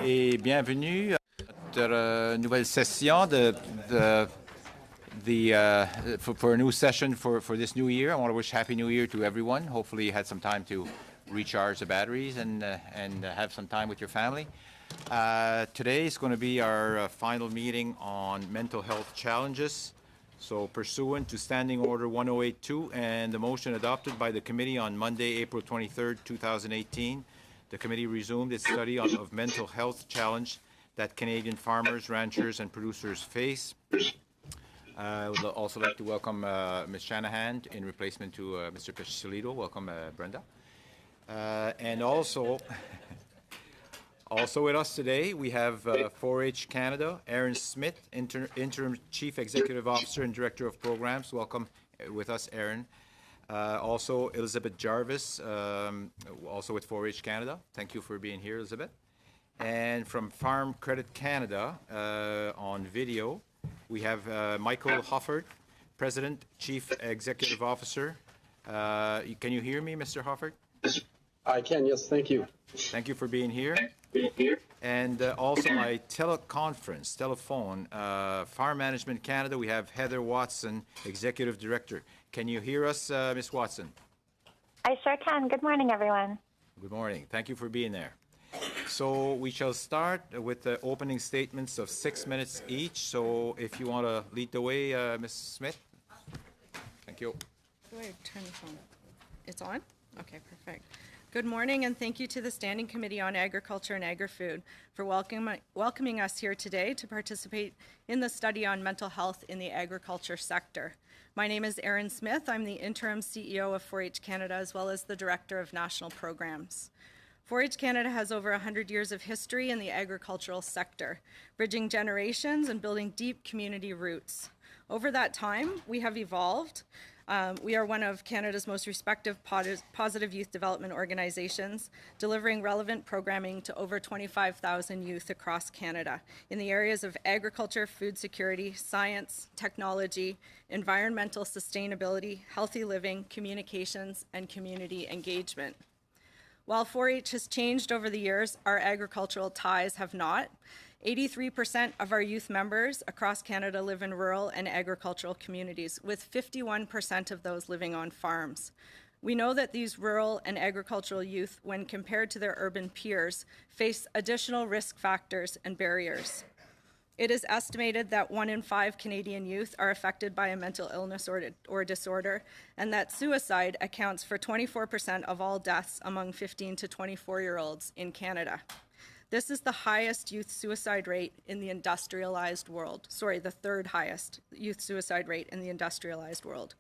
et bienvenue à notre nouvelle session for a new session for this new year. I want to wish Happy New Year to everyone. Hopefully you had some time to recharge the batteries and have some time with your family. Today is going to be our final meeting on mental health challenges. So pursuant to Standing Order 1082 and the motion adopted by the committee on Monday, April 23rd, 2018, the committee resumed its study of mental health challenge that Canadian farmers, ranchers, and producers face. I would also like to welcome Ms. Shanahan in replacement to Mr. Picciolito. Welcome, Brenda. And also with us today, we have 4-H Canada, Aaron Smith, Interim Chief Executive Officer and Director of Programs. Welcome with us, Aaron. Also, Elizabeth Jarvis, also with 4-H Canada. Thank you for being here, Elizabeth. And from Farm Credit Canada on video, we have Michael Hoffert, President, Chief Executive Officer. Can you hear me, Mr. Hoffert? I can, yes, thank you. Thank you for being here. And also my telephone, Farm Management Canada, we have Heather Watson, Executive Director. Can you hear us, Ms. Watson? I sure can. Good morning, everyone. Good morning. Thank you for being there. So we shall start with the opening statements of 6 minutes each. So if you want to lead the way, Ms. Smith. Thank you. Go ahead, turn the phone. It's on? Okay, perfect. Good morning, and thank you to the Standing Committee on Agriculture and Agri-Food for welcoming us here today to participate in the study on mental health in the agriculture sector. My name is Aaron Smith. I'm the interim CEO of 4-H Canada, as well as the Director of National Programs. 4-H Canada has over 100 years of history in the agricultural sector, bridging generations and building deep community roots. Over that time, we have evolved. We are one of Canada's most respected positive youth development organizations, delivering relevant programming to over 25,000 youth across Canada in the areas of agriculture, food security, science, technology, environmental sustainability, healthy living, communications, and community engagement. While 4-H has changed over the years, our agricultural ties have not. 83% of our youth members across Canada live in rural and agricultural communities, with 51% of those living on farms. We know that these rural and agricultural youth, when compared to their urban peers, face additional risk factors and barriers. It is estimated that 1 in 5 Canadian youth are affected by a mental illness or disorder, and that suicide accounts for 24% of all deaths among 15 to 24-year-olds in Canada. This is the highest youth suicide rate in the industrialized world. The third highest youth suicide rate in the industrialized world.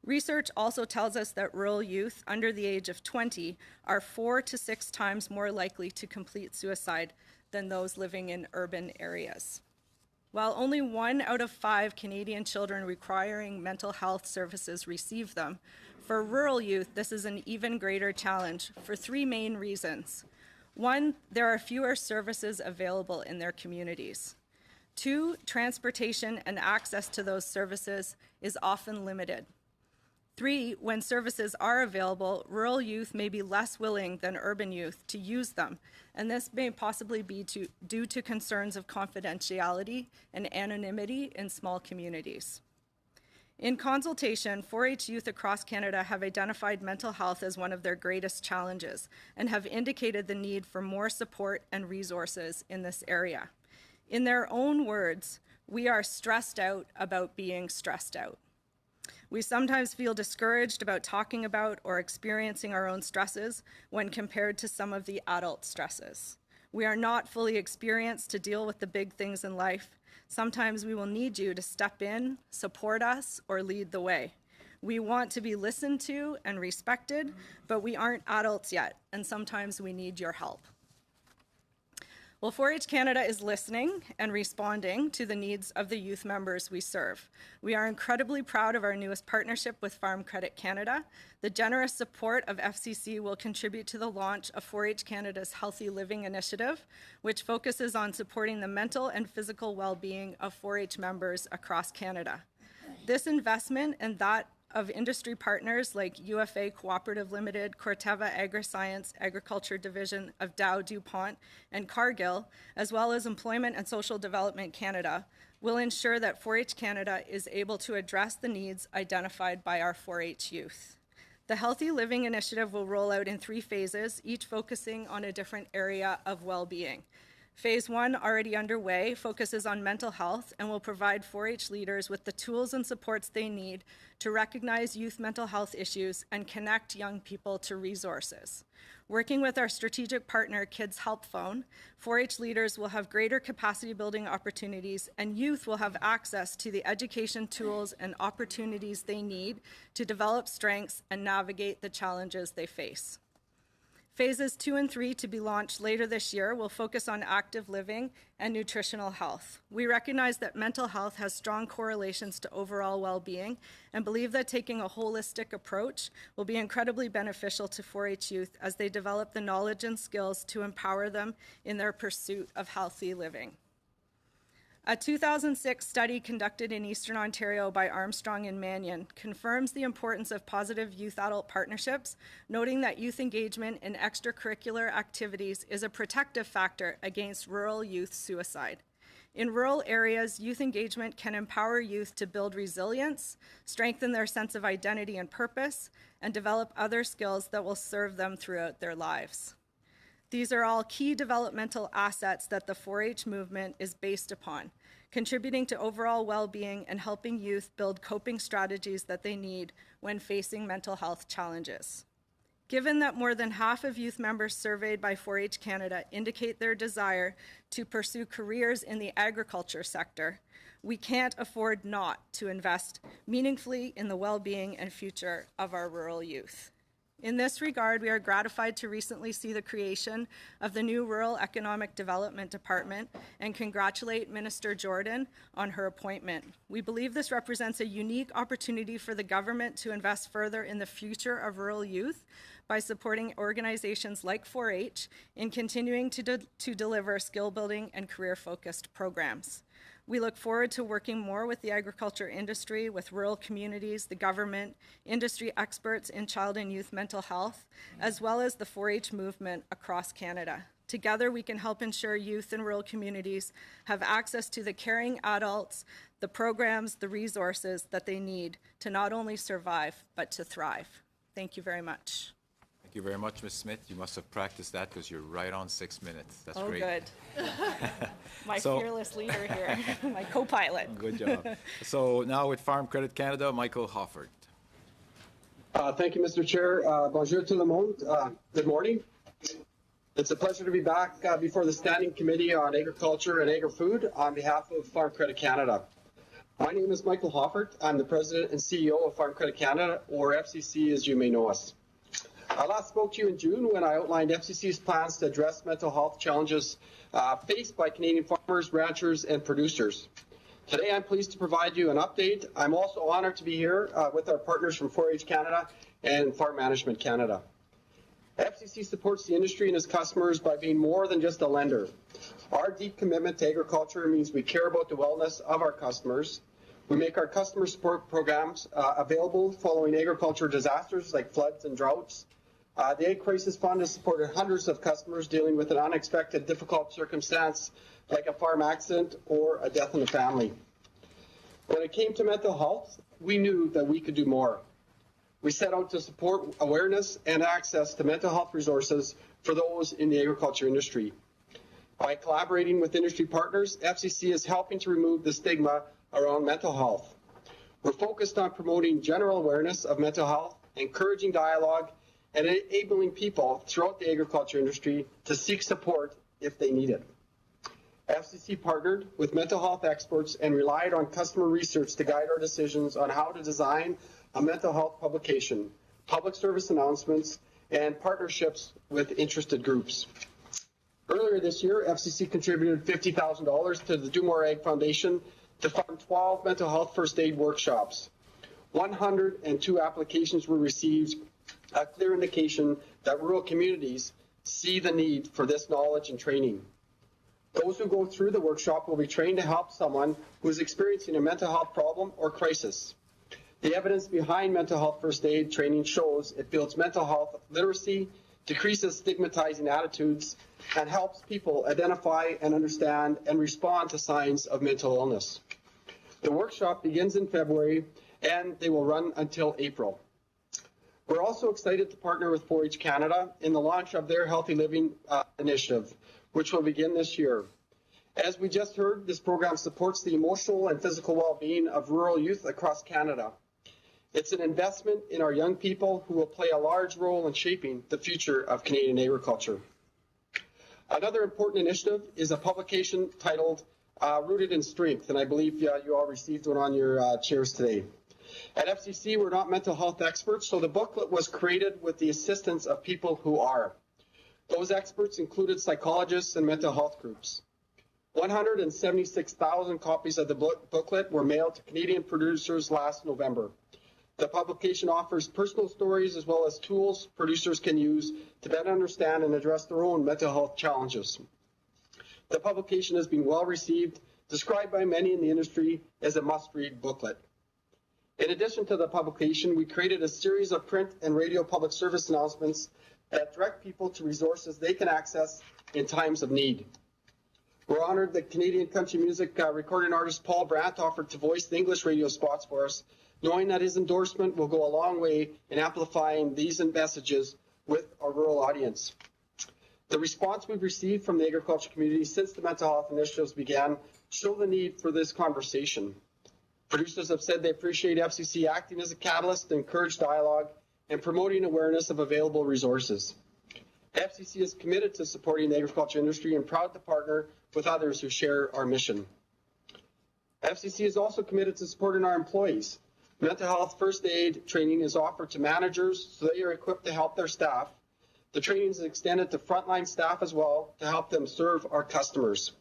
Research also tells us that rural youth under the age of 20 are 4 to 6 times more likely to complete suicide than those living in urban areas. While only 1 out of 5 Canadian children requiring mental health services receive them, for rural youth, this is an even greater challenge for 3 main reasons. 1, there are fewer services available in their communities. 2, transportation and access to those services is often limited. 3, when services are available, rural youth may be less willing than urban youth to use them, and this may possibly be due to concerns of confidentiality and anonymity in small communities. In consultation, 4-H youth across Canada have identified mental health as one of their greatest challenges and have indicated the need for more support and resources in this area. In their own words, we are stressed out about being stressed out. We sometimes feel discouraged about talking about or experiencing our own stresses when compared to some of the adult stresses. We are not fully experienced to deal with the big things in life. Sometimes we will need you to step in, support us, or lead the way. We want to be listened to and respected, but we aren't adults yet, and sometimes we need your help. Well, 4-H Canada is listening and responding to the needs of the youth members we serve. We are incredibly proud of our newest partnership with Farm Credit Canada. The generous support of FCC will contribute to the launch of 4-H Canada's Healthy Living Initiative, which focuses on supporting the mental and physical well-being of 4-H members across Canada. This investment and that of industry partners like UFA Cooperative Limited, Corteva AgriScience, Agriculture Division of Dow DuPont, and Cargill, as well as Employment and Social Development Canada, will ensure that 4-H Canada is able to address the needs identified by our 4-H youth. The Healthy Living Initiative will roll out in 3 phases, each focusing on a different area of well-being. Phase 1, already underway, focuses on mental health and will provide 4-H leaders with the tools and supports they need to recognize youth mental health issues and connect young people to resources. Working with our strategic partner, Kids Help Phone, 4-H leaders will have greater capacity building opportunities, and youth will have access to the education tools and opportunities they need to develop strengths and navigate the challenges they face. Phases 2 and 3, to be launched later this year, will focus on active living and nutritional health. We recognize that mental health has strong correlations to overall well-being and believe that taking a holistic approach will be incredibly beneficial to 4-H youth as they develop the knowledge and skills to empower them in their pursuit of healthy living. A 2006 study conducted in Eastern Ontario by Armstrong and Mannion confirms the importance of positive youth-adult partnerships, noting that youth engagement in extracurricular activities is a protective factor against rural youth suicide. In rural areas, youth engagement can empower youth to build resilience, strengthen their sense of identity and purpose, and develop other skills that will serve them throughout their lives. These are all key developmental assets that the 4-H movement is based upon, contributing to overall well-being and helping youth build coping strategies that they need when facing mental health challenges. Given that more than half of youth members surveyed by 4-H Canada indicate their desire to pursue careers in the agriculture sector, we can't afford not to invest meaningfully in the well-being and future of our rural youth. In this regard, we are gratified to recently see the creation of the new Rural Economic Development Department and congratulate Minister Jordan on her appointment. We believe this represents a unique opportunity for the government to invest further in the future of rural youth by supporting organizations like 4-H in continuing to deliver skill-building and career-focused programs. We look forward to working more with the agriculture industry, with rural communities, the government, industry experts in child and youth mental health, as well as the 4-H movement across Canada. Together, we can help ensure youth in rural communities have access to the caring adults, the programs, the resources that they need to not only survive, but to thrive. Thank you very much. Thank you very much, Ms. Smith. You must have practiced that because you're right on 6 minutes. That's Oh, great. good. My So- fearless leader here, my co-pilot. Good job. So now with Farm Credit Canada, Michael Hoffert. Thank you, Mr. Chair. Bonjour tout le monde. Good morning. It's a pleasure to be back before the Standing Committee on Agriculture and Agri-Food on behalf of Farm Credit Canada. My name is Michael Hoffert. I'm the President and CEO of Farm Credit Canada, or FCC as you may know us. I last spoke to you in June when I outlined FCC's plans to address mental health challenges faced by Canadian farmers, ranchers, and producers. Today, I'm pleased to provide you an update. I'm also honored to be here with our partners from 4-H Canada and Farm Management Canada. FCC supports the industry and its customers by being more than just a lender. Our deep commitment to agriculture means we care about the wellness of our customers. We make our customer support programs available following agriculture disasters like floods and droughts. The Ag Crisis Fund has supported hundreds of customers dealing with an unexpected difficult circumstance like a farm accident or a death in the family. When it came to mental health, we knew that we could do more. We set out to support awareness and access to mental health resources for those in the agriculture industry. By collaborating with industry partners, FCC is helping to remove the stigma around mental health. We're focused on promoting general awareness of mental health, encouraging dialogue, and enabling people throughout the agriculture industry to seek support if they need it. FCC partnered with mental health experts and relied on customer research to guide our decisions on how to design a mental health publication, public service announcements, and partnerships with interested groups. Earlier this year, FCC contributed $50,000 to the Do More Ag Foundation to fund 12 mental health first aid workshops. 102 applications were received, a clear indication that rural communities see the need for this knowledge and training. Those who go through the workshop will be trained to help someone who is experiencing a mental health problem or crisis. The evidence behind mental health first aid training shows it builds mental health literacy, decreases stigmatizing attitudes, and helps people identify and understand and respond to signs of mental illness. The workshop begins in February and they will run until April. We're also excited to partner with 4-H Canada in the launch of their Healthy Living initiative, which will begin this year. As we just heard, this program supports the emotional and physical well-being of rural youth across Canada. It's an investment in our young people who will play a large role in shaping the future of Canadian agriculture. Another important initiative is a publication titled Rooted in Strength, and I believe you all received one on your chairs today. At FCC, we're not mental health experts, so the booklet was created with the assistance of people who are. Those experts included psychologists and mental health groups. 176,000 copies of the booklet were mailed to Canadian producers last November. The publication offers personal stories as well as tools producers can use to better understand and address their own mental health challenges. The publication has been well received, described by many in the industry as a must-read booklet. In addition to the publication, we created a series of print and radio public service announcements that direct people to resources they can access in times of need. We're honored that Canadian country music recording artist Paul Brandt offered to voice the English radio spots for us, knowing that his endorsement will go a long way in amplifying these messages with our rural audience. The response we've received from the agriculture community since the mental health initiatives began show the need for this conversation. Producers have said they appreciate FCC acting as a catalyst to encourage dialogue and promoting awareness of available resources. FCC is committed to supporting the agriculture industry and proud to partner with others who share our mission. FCC is also committed to supporting our employees. Mental health first aid training is offered to managers so they are equipped to help their staff. The training is extended to frontline staff as well to help them serve our customers.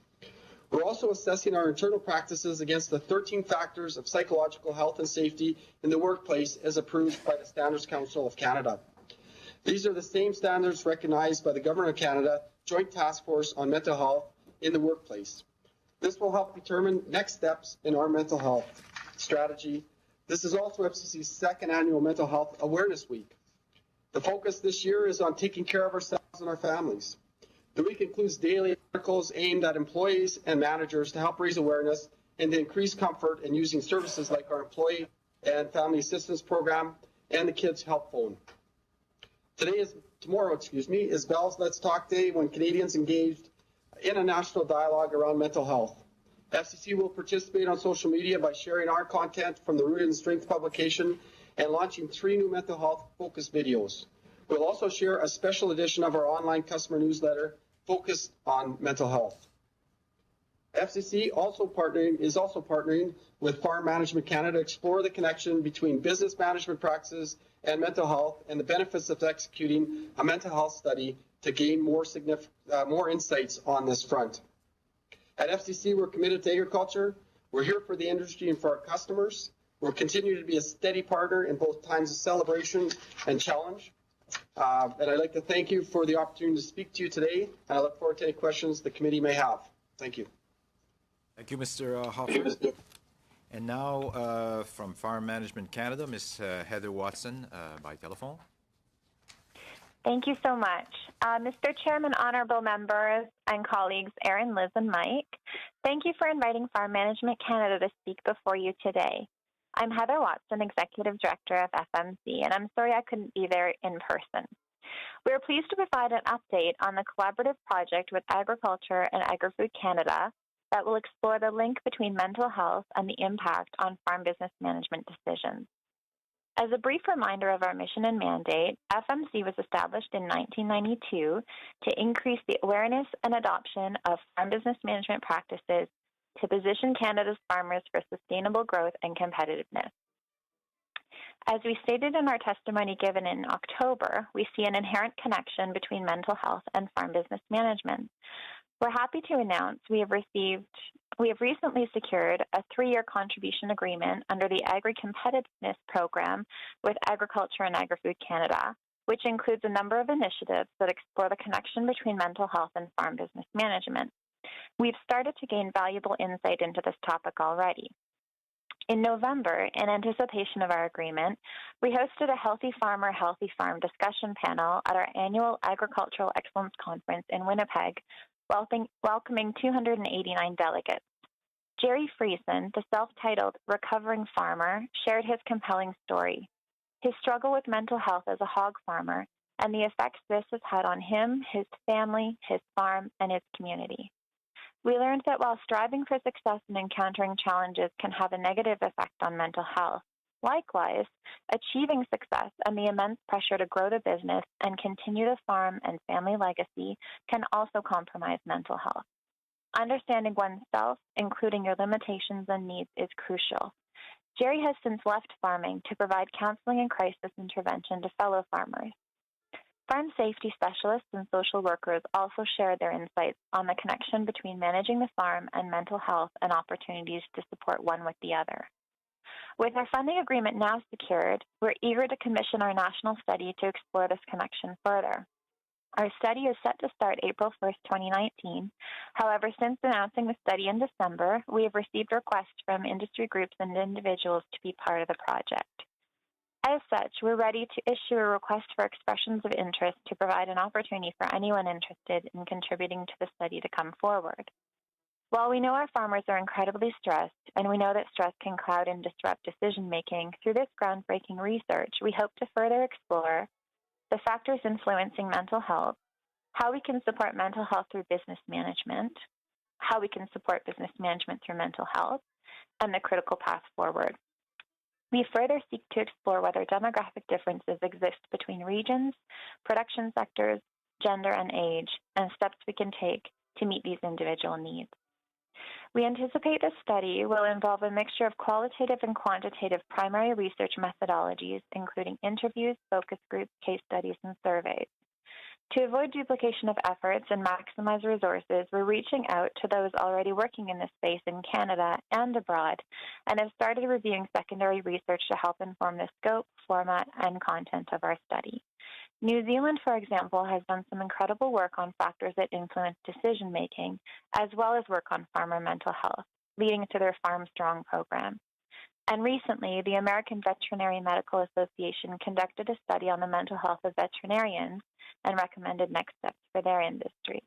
We're also assessing our internal practices against the 13 factors of psychological health and safety in the workplace as approved by the Standards Council of Canada. These are the same standards recognized by the Government of Canada Joint Task Force on Mental Health in the Workplace. This will help determine next steps in our mental health strategy. This is also FCC's second annual Mental Health Awareness Week. The focus this year is on taking care of ourselves and our families. The week includes daily articles aimed at employees and managers to help raise awareness and to increase comfort in using services like our Employee and Family Assistance Program and the Kids Help Phone. Tomorrow is Bell's Let's Talk Day, when Canadians engaged in a national dialogue around mental health. FCC will participate on social media by sharing our content from the Rooted in Strength publication and launching 3 new mental health focused videos. We'll also share a special edition of our online customer newsletter focused on mental health. FCC is also partnering with Farm Management Canada to explore the connection between business management practices and mental health and the benefits of executing a mental health study to gain more insights on this front. At FCC, we're committed to agriculture. We're here for the industry and for our customers. We'll continue to be a steady partner in both times of celebration and challenge. And I'd like to thank you for the opportunity to speak to you today, and I look forward to any questions the committee may have. Thank you. Thank you, Mr. Hoffman. And now from Farm Management Canada, Ms. Heather Watson by telephone. Thank you so much. Mr. Chairman, honorable members, and colleagues, Erin, Liz, and Mike, thank you for inviting Farm Management Canada to speak before you today. I'm Heather Watson, Executive Director of FMC, and I'm sorry I couldn't be there in person. We are pleased to provide an update on the collaborative project with Agriculture and Agri-Food Canada that will explore the link between mental health and the impact on farm business management decisions. As a brief reminder of our mission and mandate, FMC was established in 1992 to increase the awareness and adoption of farm business management practices to position Canada's farmers for sustainable growth and competitiveness. As we stated in our testimony given in October, we see an inherent connection between mental health and farm business management. We're happy to announce we have recently secured a 3-year contribution agreement under the Agri-Competitiveness Program with Agriculture and Agri-Food Canada, which includes a number of initiatives that explore the connection between mental health and farm business management. We've started to gain valuable insight into this topic already. In November, in anticipation of our agreement, we hosted a Healthy Farmer, Healthy Farm discussion panel at our annual Agricultural Excellence Conference in Winnipeg, welcoming 289 delegates. Jerry Friesen, the self-titled Recovering Farmer, shared his compelling story, his struggle with mental health as a hog farmer, and the effects this has had on him, his family, his farm, and his community. We learned that while striving for success and encountering challenges can have a negative effect on mental health, likewise, achieving success and the immense pressure to grow the business and continue the farm and family legacy can also compromise mental health. Understanding oneself, including your limitations and needs, is crucial. Jerry has since left farming to provide counseling and crisis intervention to fellow farmers. Farm safety specialists and social workers also shared their insights on the connection between managing the farm and mental health and opportunities to support one with the other. With our funding agreement now secured, we're eager to commission our national study to explore this connection further. Our study is set to start April 1st, 2019. However, since announcing the study in December, we have received requests from industry groups and individuals to be part of the project. As such, we're ready to issue a request for expressions of interest to provide an opportunity for anyone interested in contributing to the study to come forward. While we know our farmers are incredibly stressed, and we know that stress can cloud and disrupt decision-making, through this groundbreaking research, we hope to further explore the factors influencing mental health, how we can support mental health through business management, how we can support business management through mental health, and the critical path forward. We further seek to explore whether demographic differences exist between regions, production sectors, gender, and age, and steps we can take to meet these individual needs. We anticipate this study will involve a mixture of qualitative and quantitative primary research methodologies, including interviews, focus groups, case studies, and surveys. To avoid duplication of efforts and maximize resources, we're reaching out to those already working in this space in Canada and abroad, and have started reviewing secondary research to help inform the scope, format, and content of our study. New Zealand, for example, has done some incredible work on factors that influence decision-making, as well as work on farmer mental health, leading to their Farm Strong program. And recently, the American Veterinary Medical Association conducted a study on the mental health of veterinarians and recommended next steps for their industry.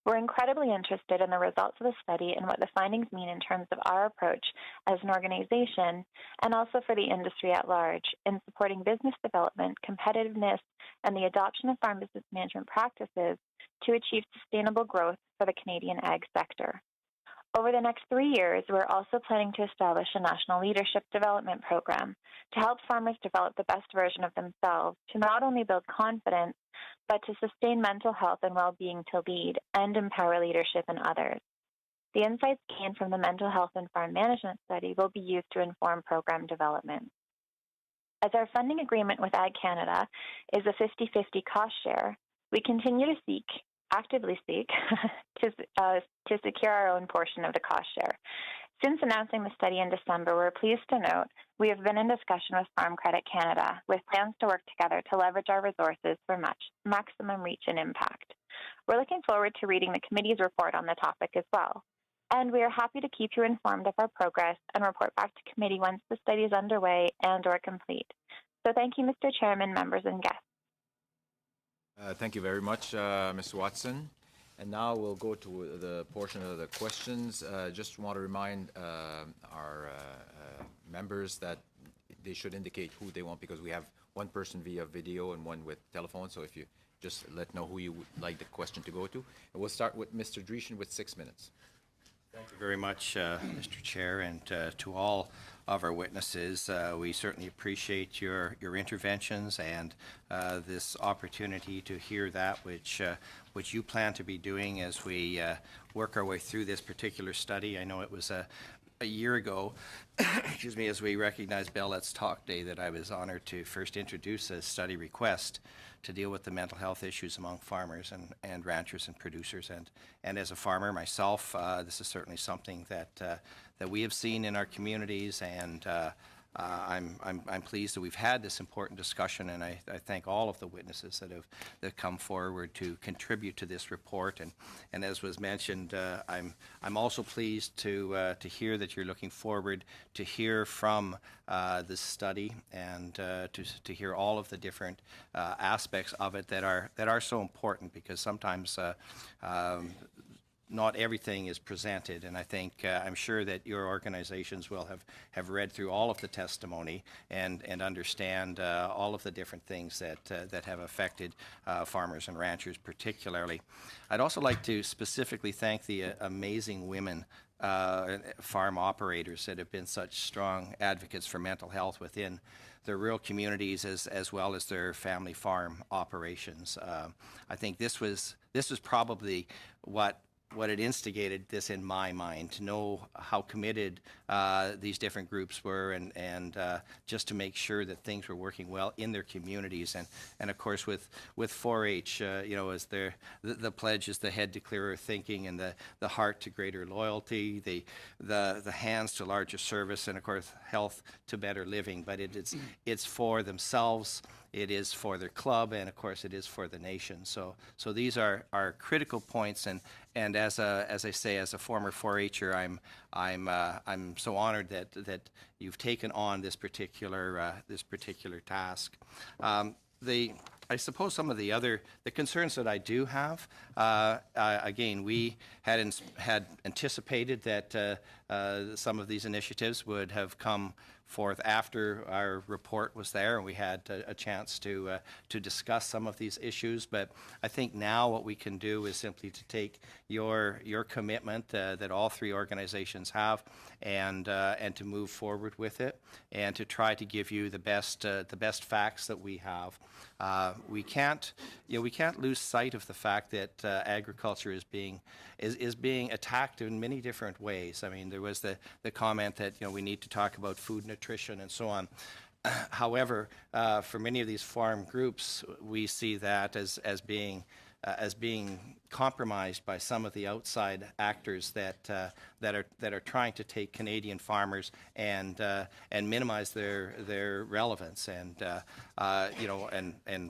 We're incredibly interested in the results of the study and what the findings mean in terms of our approach as an organization, and also for the industry at large, in supporting business development, competitiveness, and the adoption of farm business management practices to achieve sustainable growth for the Canadian ag sector. Over the next 3 years, we're also planning to establish a national leadership development program to help farmers develop the best version of themselves, to not only build confidence, but to sustain mental health and well-being to lead and empower leadership in others. The insights gained from the mental health and farm management study will be used to inform program development. As our funding agreement with Ag Canada is a 50-50 cost share, we continue to actively seek to secure our own portion of the cost share. Since announcing the study in December, we're pleased to note we have been in discussion with Farm Credit Canada with plans to work together to leverage our resources for maximum reach and impact. We're looking forward to reading the committee's report on the topic as well. And we are happy to keep you informed of our progress and report back to committee once the study is underway and or complete. So thank you, Mr. Chairman, members, and guests. Thank you very much, Ms. Watson. And now we'll go to the portion of the questions. Just want to remind our members that they should indicate who they want, because we have one person via video and one with telephone. So if you just let know who you would like the question to go to. And we'll start with Mr. Dreeshen with 6 minutes. Thank you very much, Mr. Chair, and to all of our witnesses. We certainly appreciate your interventions and this opportunity to hear that which you plan to be doing as we work our way through this particular study. I know it was a year ago, excuse me, as we recognized Bell Let's Talk Day, that I was honored to first introduce a study request to deal with the mental health issues among farmers and ranchers and producers. And as a farmer myself, this is certainly something that we have seen in our communities, and I'm pleased that we've had this important discussion, and I thank all of the witnesses that come forward to contribute to this report. And as was mentioned, I'm also pleased to hear that you're looking forward to hear from this study and to hear all of the different aspects of it that are so important, because sometimes not everything is presented, and I think I'm sure that your organizations will have read through all of the testimony and understand all of the different things that have affected farmers and ranchers particularly. I'd also like to specifically thank the amazing women farm operators that have been such strong advocates for mental health within their rural communities as well as their family farm operations. I think this was probably what had instigated this in my mind, to know how committed these different groups were, and just to make sure that things were working well in their communities. And of course, with 4-H, as the pledge is the head to clearer thinking, and the heart to greater loyalty, the hands to larger service, and of course, health to better living. But it's for themselves. It is for their club, and of course, it is for the nation. So these are critical points, and as I say, as a former 4-H'er, I'm so honored that you've taken on this particular task. I suppose some of the concerns that I do have, again, we had anticipated that some of these initiatives would have come forth after our report was there, and we had a chance to discuss some of these issues. But I think now what we can do is simply to take your commitment that all three organizations have, and to move forward with it, and to try to give you the best facts that we have. We can't lose sight of the fact that agriculture is being attacked in many different ways. I mean, there was the comment that we need to talk about food nutrition and so on. However, for many of these farm groups, we see that as being compromised by some of the outside actors that are trying to take Canadian farmers and minimize their relevance. And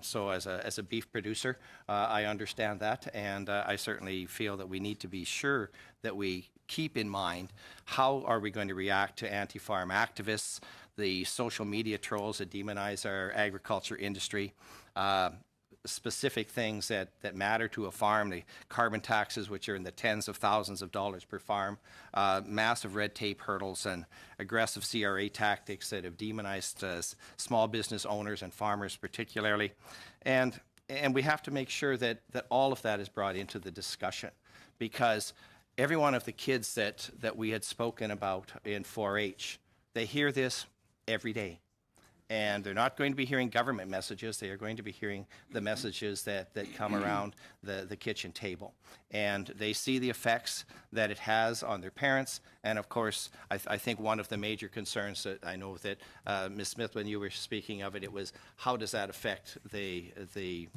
so as a beef producer, I understand that, and I certainly feel that we need to be sure that we keep in mind how are we going to react to anti-farm activists, the social media trolls that demonize our agriculture industry. Specific things that matter to a farm, the carbon taxes, which are in the tens of thousands of dollars per farm, massive red tape hurdles, and aggressive CRA tactics that have demonized small business owners and farmers particularly. And we have to make sure that all of that is brought into the discussion, because every one of the kids that we had spoken about in 4-H, they hear this every day. And they're not going to be hearing government messages. They are going to be hearing the messages that come around the kitchen table. And they see the effects that it has on their parents. And of course, I think one of the major concerns that I know that Ms. Smith, when you were speaking of it, it was how does that affect the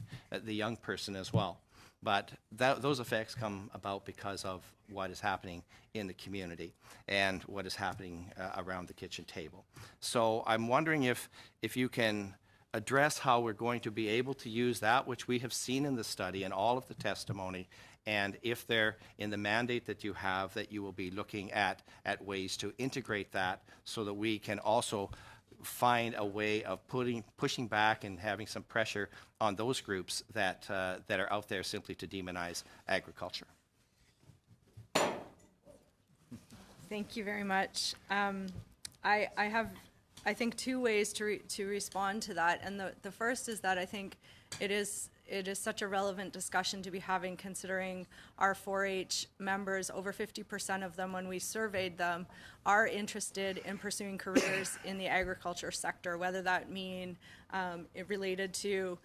young person as well. But those effects come about because of what is happening in the community and what is happening around the kitchen table. So I'm wondering if you can address how we're going to be able to use that which we have seen in the study and all of the testimony, and if there, in the mandate that you have, that you will be looking at ways to integrate that so that we can also find a way of pushing back and having some pressure on those groups that are out there simply to demonize agriculture. Thank you very much. I have, I think, two ways to respond to that, and the first is that I think it is such a relevant discussion to be having, considering our 4-H members, over 50% of them, when we surveyed them, are interested in pursuing careers in the agriculture sector, whether that mean it related to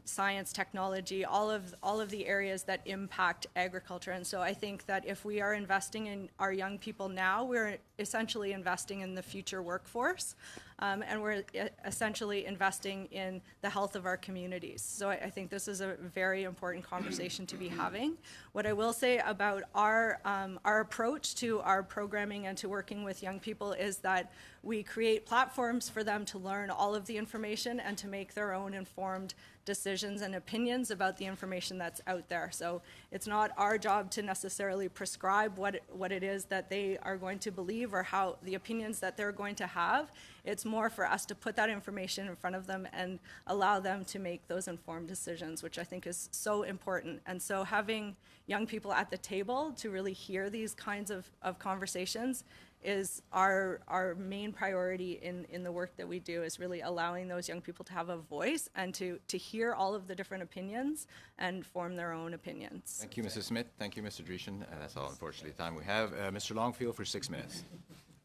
science, technology, all of the areas that impact agriculture. And so I think that if we are investing in our young people now, we're essentially investing in the future workforce. and we're essentially investing in the health of our communities. So I think this is a very important conversation to be having. What I will say about our approach to our programming and to working with young people is that we create platforms for them to learn all of the information and to make their own informed decisions and opinions about the information that's out there. So it's not our job to necessarily prescribe what it is that they are going to believe or how the opinions that they're going to have. It's more for us to put that information in front of them and allow them to make those informed decisions, which I think is so important. And so having young people at the table to really hear these kinds of conversations is our main priority in the work that we do, is really allowing those young people to have a voice and to hear all of the different opinions and form their own opinions. Thank you, Mrs. Smith. Thank you, Mr. Dreeshen. That's all, unfortunately, the time we have. Mr. Longfield for 6 minutes.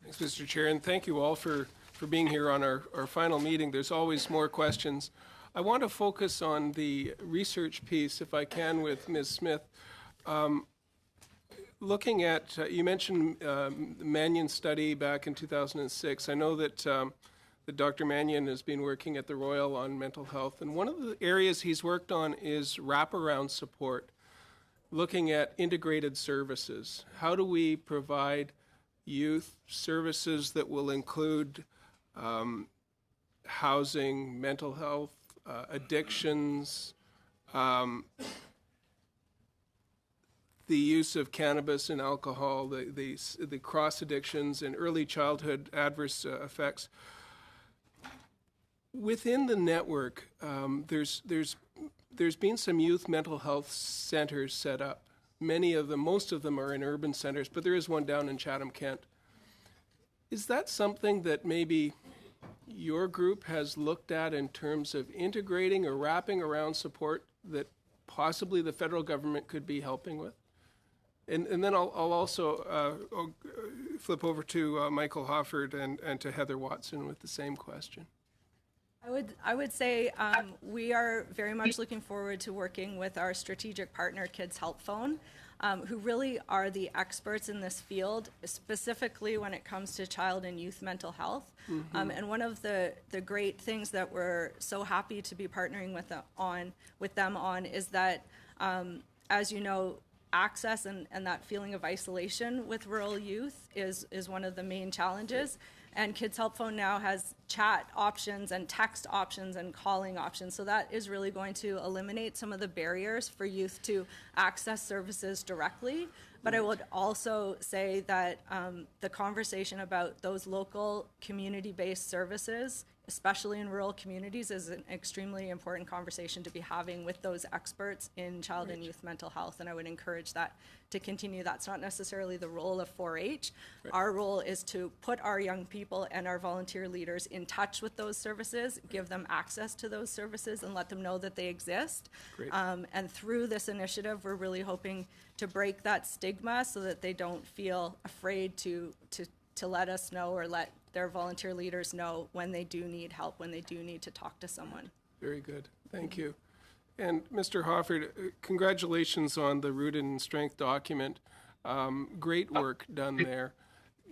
Thanks, Mr. Chair, and thank you all for being here on our final meeting. There's always more questions. I want to focus on the research piece, if I can, with Ms. Smith. Looking at, you mentioned the Mannion study back in 2006. I know that Dr. Mannion has been working at the Royal on mental health, and one of the areas he's worked on is wraparound support, looking at integrated services. How do we provide youth services that will include housing, mental health, addictions, the use of cannabis and alcohol, the cross addictions and early childhood adverse effects. Within the network, there's been some youth mental health centers set up. Most of them are in urban centers, but there is one down in Chatham-Kent. Is that something that maybe your group has looked at in terms of integrating or wrapping around support that possibly the federal government could be helping with? And then I'll also flip over to Michael Hofford and to Heather Watson with the same question. I would say we are very much looking forward to working with our strategic partner, Kids Help Phone, who really are the experts in this field, specifically when it comes to child and youth mental health. Mm-hmm. And one of the great things that we're so happy to be partnering with them on is that, as you know, access and that feeling of isolation with rural youth is one of the main challenges. And Kids Help Phone now has chat options and text options and calling options. So that is really going to eliminate some of the barriers for youth to access services directly. But I would also say that the conversation about those local community-based services, especially in rural communities, is an extremely important conversation to be having with those experts in child and youth mental health, and I would encourage that to continue. That's not necessarily the role of 4-H. Right. Our role is to put our young people and our volunteer leaders in touch with those services, give them access to those services, and let them know that they exist. And through this initiative, we're really hoping to break that stigma so that they don't feel afraid to let us know or let their volunteer leaders know when they do need help, when they do need to talk to someone. Very good. Thank you. And Mr. Hofford, congratulations on the Rooted in Strength document. Great work done there.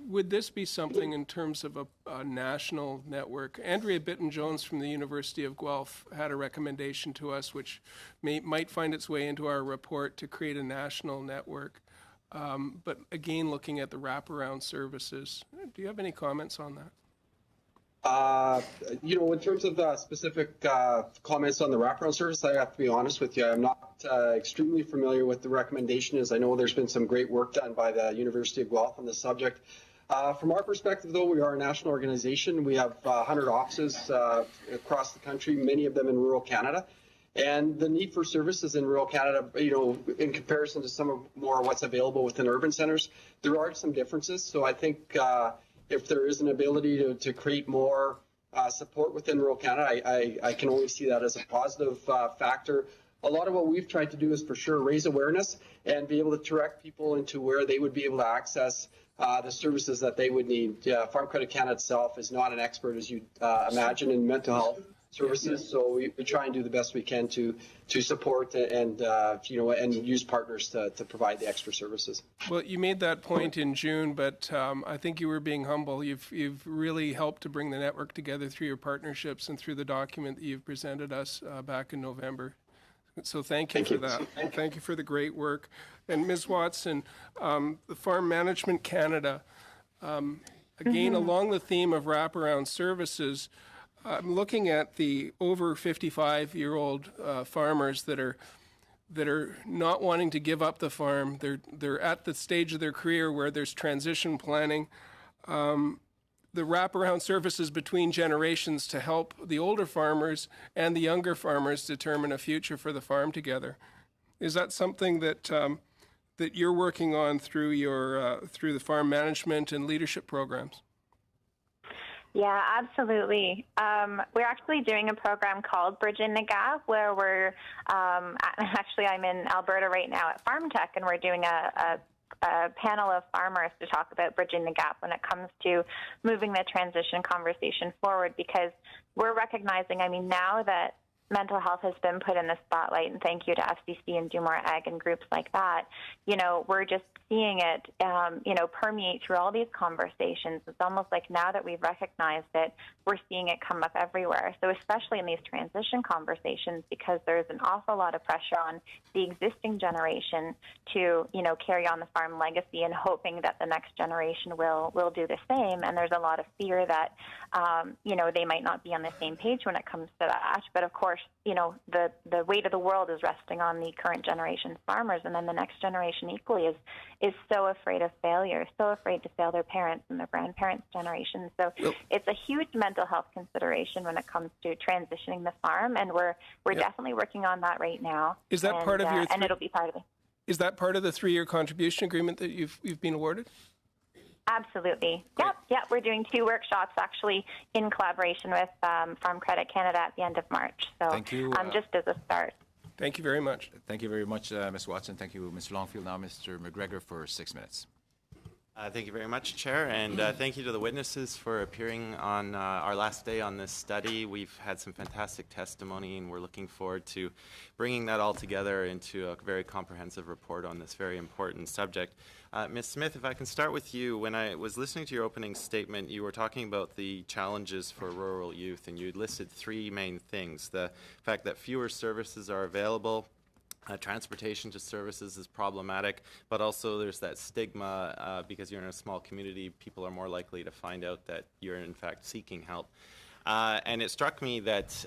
Would this be something in terms of a national network? Andrea Bitton-Jones from the University of Guelph had a recommendation to us which might find its way into our report to create a national network. But again, looking at the wraparound services, do you have any comments on that? In terms of specific comments on the wraparound service, I have to be honest with you. I'm not extremely familiar with the recommendation, as I know there's been some great work done by the University of Guelph on this subject. From our perspective, though, we are a national organization. We have 100 offices across the country, many of them in rural Canada. And the need for services in rural Canada, in comparison to some of more what's available within urban centers, there are some differences. So I think if there is an ability to create more support within rural Canada, I can only see that as a positive factor. A lot of what we've tried to do is for sure raise awareness and be able to direct people into where they would be able to access the services that they would need. Farm Credit Canada itself is not an expert, as you imagine, in mental health services. So we try and do the best we can to support and and use partners to provide the extra services. Well, you made that point in June, but I think you were being humble. You've really helped to bring the network together through your partnerships and through the document that you've presented us back in November. So thank you for that. Thank you for the great work. And Ms. Watson, the Farm Management Canada, again, along the theme of wraparound services, I'm looking at the over 55-year-old farmers that are not wanting to give up the farm. They're at the stage of their career where there's transition planning. The wraparound services between generations to help the older farmers and the younger farmers determine a future for the farm together. Is that something that that you're working on through your through the farm management and leadership programs? Yeah, absolutely. We're actually doing a program called Bridging the Gap, where we're actually I'm in Alberta right now at Farm Tech, and we're doing a panel of farmers to talk about bridging the gap when it comes to moving the transition conversation forward, because we're recognizing, now that mental health has been put in the spotlight, and thank you to FCC and Do More Ag and groups like that, we're just seeing it, permeate through all these conversations. It's almost like now that we've recognized it, we're seeing it come up everywhere. So especially in these transition conversations, because there's an awful lot of pressure on the existing generation to, carry on the farm legacy and hoping that the next generation will do the same. And there's a lot of fear that, they might not be on the same page when it comes to that. But of course, the weight of the world is resting on the current generation's farmers, and then the next generation equally is so afraid of failure, so afraid to fail their parents and their grandparents' generation. So it's a huge mental health consideration when it comes to transitioning the farm, and we're definitely working on that right now. Is that part of your and it'll be part of it. Is that part of the 3-year contribution agreement that you've been awarded? Absolutely. Yep. We're doing 2 workshops actually in collaboration with Farm Credit Canada at the end of March. So Thank you, just as a start. Thank you very much. Thank you very much, Ms. Watson. Thank you, Mr. Longfield. Now, Mr. McGregor for 6 minutes. Thank you very much, Chair, and thank you to the witnesses for appearing on our last day on this study. We've had some fantastic testimony, and we're looking forward to bringing that all together into a very comprehensive report on this very important subject. Ms. Smith, if I can start with you. When I was listening to your opening statement, you were talking about the challenges for rural youth, and you listed 3 main things. The fact that fewer services are available, transportation to services is problematic, but also there's that stigma because you're in a small community, people are more likely to find out that you're in fact seeking help. And it struck me that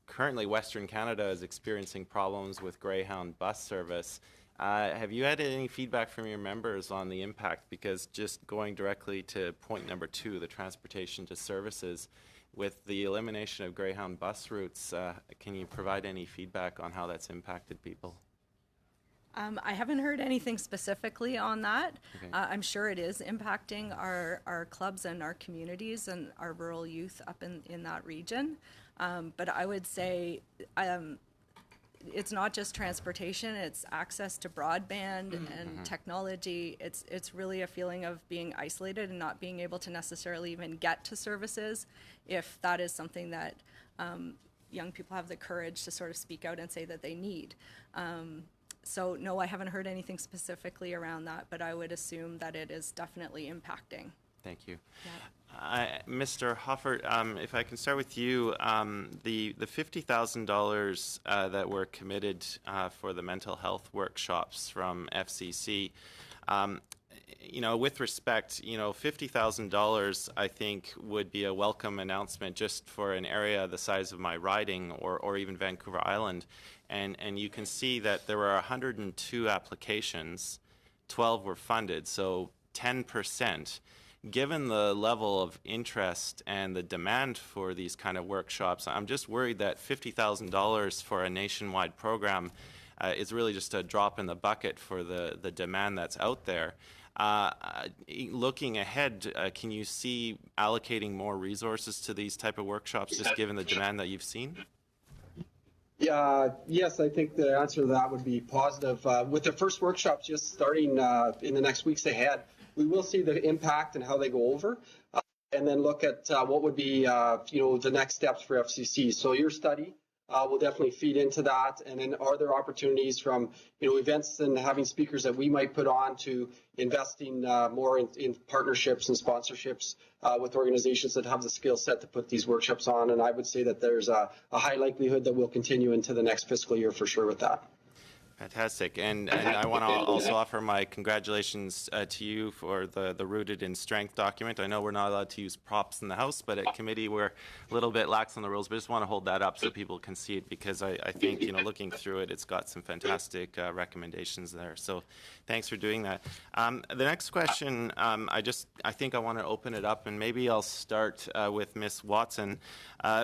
currently Western Canada is experiencing problems with Greyhound bus service. Have you had any feedback from your members on the impact? Because just going directly to point number 2, the transportation to services, with the elimination of Greyhound bus routes, can you provide any feedback on how that's impacted people? I haven't heard anything specifically on that. Okay. I'm sure it is impacting our clubs and our communities and our rural youth up in that region. But I would say it's not just transportation, it's access to broadband and technology. It's really a feeling of being isolated and not being able to necessarily even get to services, if that is something that young people have the courage to sort of speak out and say that they need. So no, I haven't heard anything specifically around that, but I would assume that it is definitely impacting. Thank you. Yeah. Mr. Hoffert, if I can start with you, the $50,000 that were committed for the mental health workshops from FCC, with respect, $50,000 I think would be a welcome announcement just for an area the size of my riding or even Vancouver Island. And you can see that there were 102 applications, 12 were funded, so 10%. Given the level of interest and the demand for these kind of workshops, I'm just worried that $50,000 for a nationwide program is really just a drop in the bucket for the demand that's out there. Looking ahead, can you see allocating more resources to these type of workshops just given the demand that you've seen? Yes, I think the answer to that would be positive. With the first workshops just starting in the next weeks ahead, we will see the impact and how they go over. and then look at what would be the next steps for FCC. So your study will definitely feed into that. And then are there opportunities from events and having speakers that we might put on to investing more in partnerships and sponsorships with organizations that have the skill set to put these workshops on? And I would say that there's a high likelihood that we'll continue into the next fiscal year for sure with that. Fantastic. And I want to also offer my congratulations to you for the Rooted in Strength document. I know we're not allowed to use props in the House, but at committee we're a little bit lax on the rules, but I just want to hold that up so people can see it, because I think, looking through it, it's got some fantastic recommendations there. So thanks for doing that. The next question, I think I want to open it up, and maybe I'll start with Ms. Watson.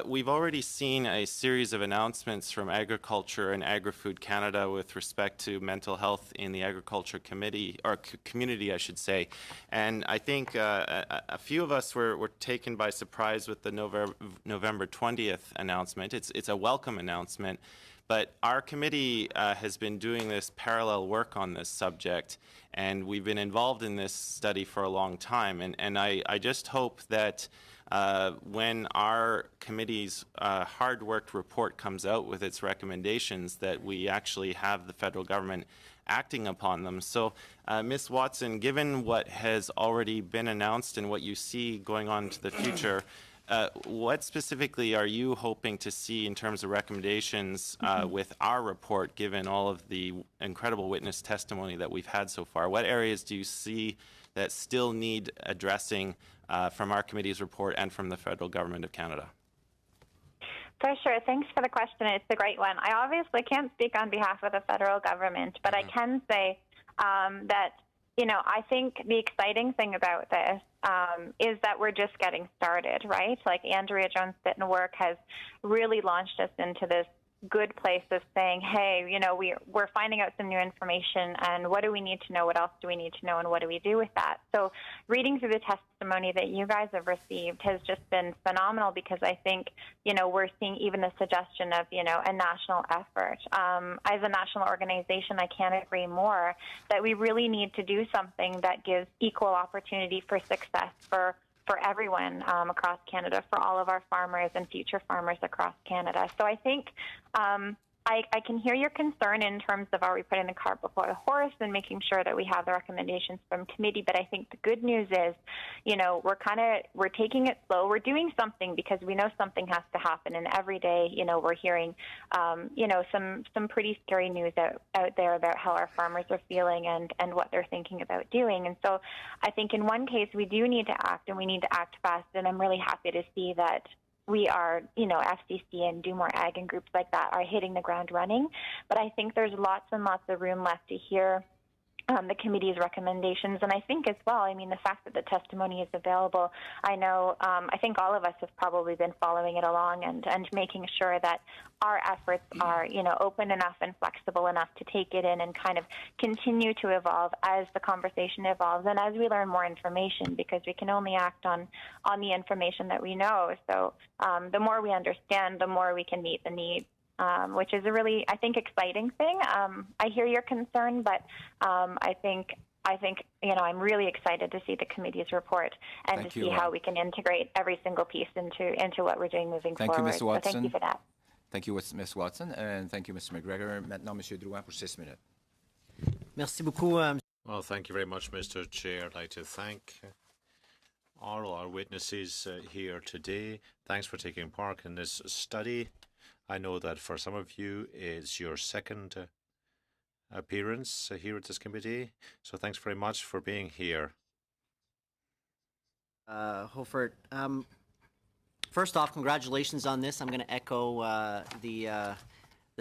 We've already seen a series of announcements from Agriculture and Agri-Food Canada with respect to mental health in the Agriculture Committee, or community, I should say. And I think a few of us were taken by surprise with the November 20th announcement. It's a welcome announcement, but our committee has been doing this parallel work on this subject, and we've been involved in this study for a long time. And I just hope that when our committee's hard-worked report comes out with its recommendations, that we actually have the federal government acting upon them. So, Ms. Watson, given what has already been announced and what you see going on into the future, what specifically are you hoping to see in terms of recommendations with our report, given all of the incredible witness testimony that we've had so far? What areas do you see that still need addressing from our committee's report and from the federal government of Canada? For sure. Thanks for the question. It's a great one. I obviously can't speak on behalf of the federal government, but I can say that, I think the exciting thing about this is that we're just getting started, right? Like Andrea Jones-Bittenwerk has really launched us into this good place of saying, hey, we're finding out some new information, and what do we need to know? What else do we need to know, and what do we do with that? So reading through the testimony that you guys have received has just been phenomenal, because I think, we're seeing even the suggestion of, a national effort. As a national organization, I can't agree more that we really need to do something that gives equal opportunity for success for everyone across Canada, for all of our farmers and future farmers across Canada. So I think I can hear your concern in terms of, are we putting the cart before the horse and making sure that we have the recommendations from committee. But I think the good news is, we're taking it slow. We're doing something because we know something has to happen. And every day, we're hearing, some pretty scary news out there about how our farmers are feeling and what they're thinking about doing. And so I think in one case, we do need to act, and we need to act fast. And I'm really happy to see that we are, FCC and Do More Ag and groups like that are hitting the ground running. But I think there's lots and lots of room left to hear the committee's recommendations. And I think as well, the fact that the testimony is available, I know, I think all of us have probably been following it along and making sure that our efforts are, open enough and flexible enough to take it in and kind of continue to evolve as the conversation evolves and as we learn more information, because we can only act on the information that we know. So the more we understand, the more we can meet the needs. Which is a really, I think, exciting thing. I hear your concern, but I think I'm really excited to see the committee's report and to see how we can integrate every single piece into what we're doing moving forward. Thank you, Ms. Watson. So thank you for that. Thank you, Ms. Watson, and thank you, Mr. McGregor. Maintenant, Monsieur Drouin pour 6 minutes. Merci beaucoup. Well, thank you very much, Mr. Chair. I'd like to thank all our witnesses here today. Thanks for taking part in this study. I know that for some of you, it's your second appearance here at this committee, so thanks very much for being here. Hofert, first off, congratulations on this. I'm going to echo the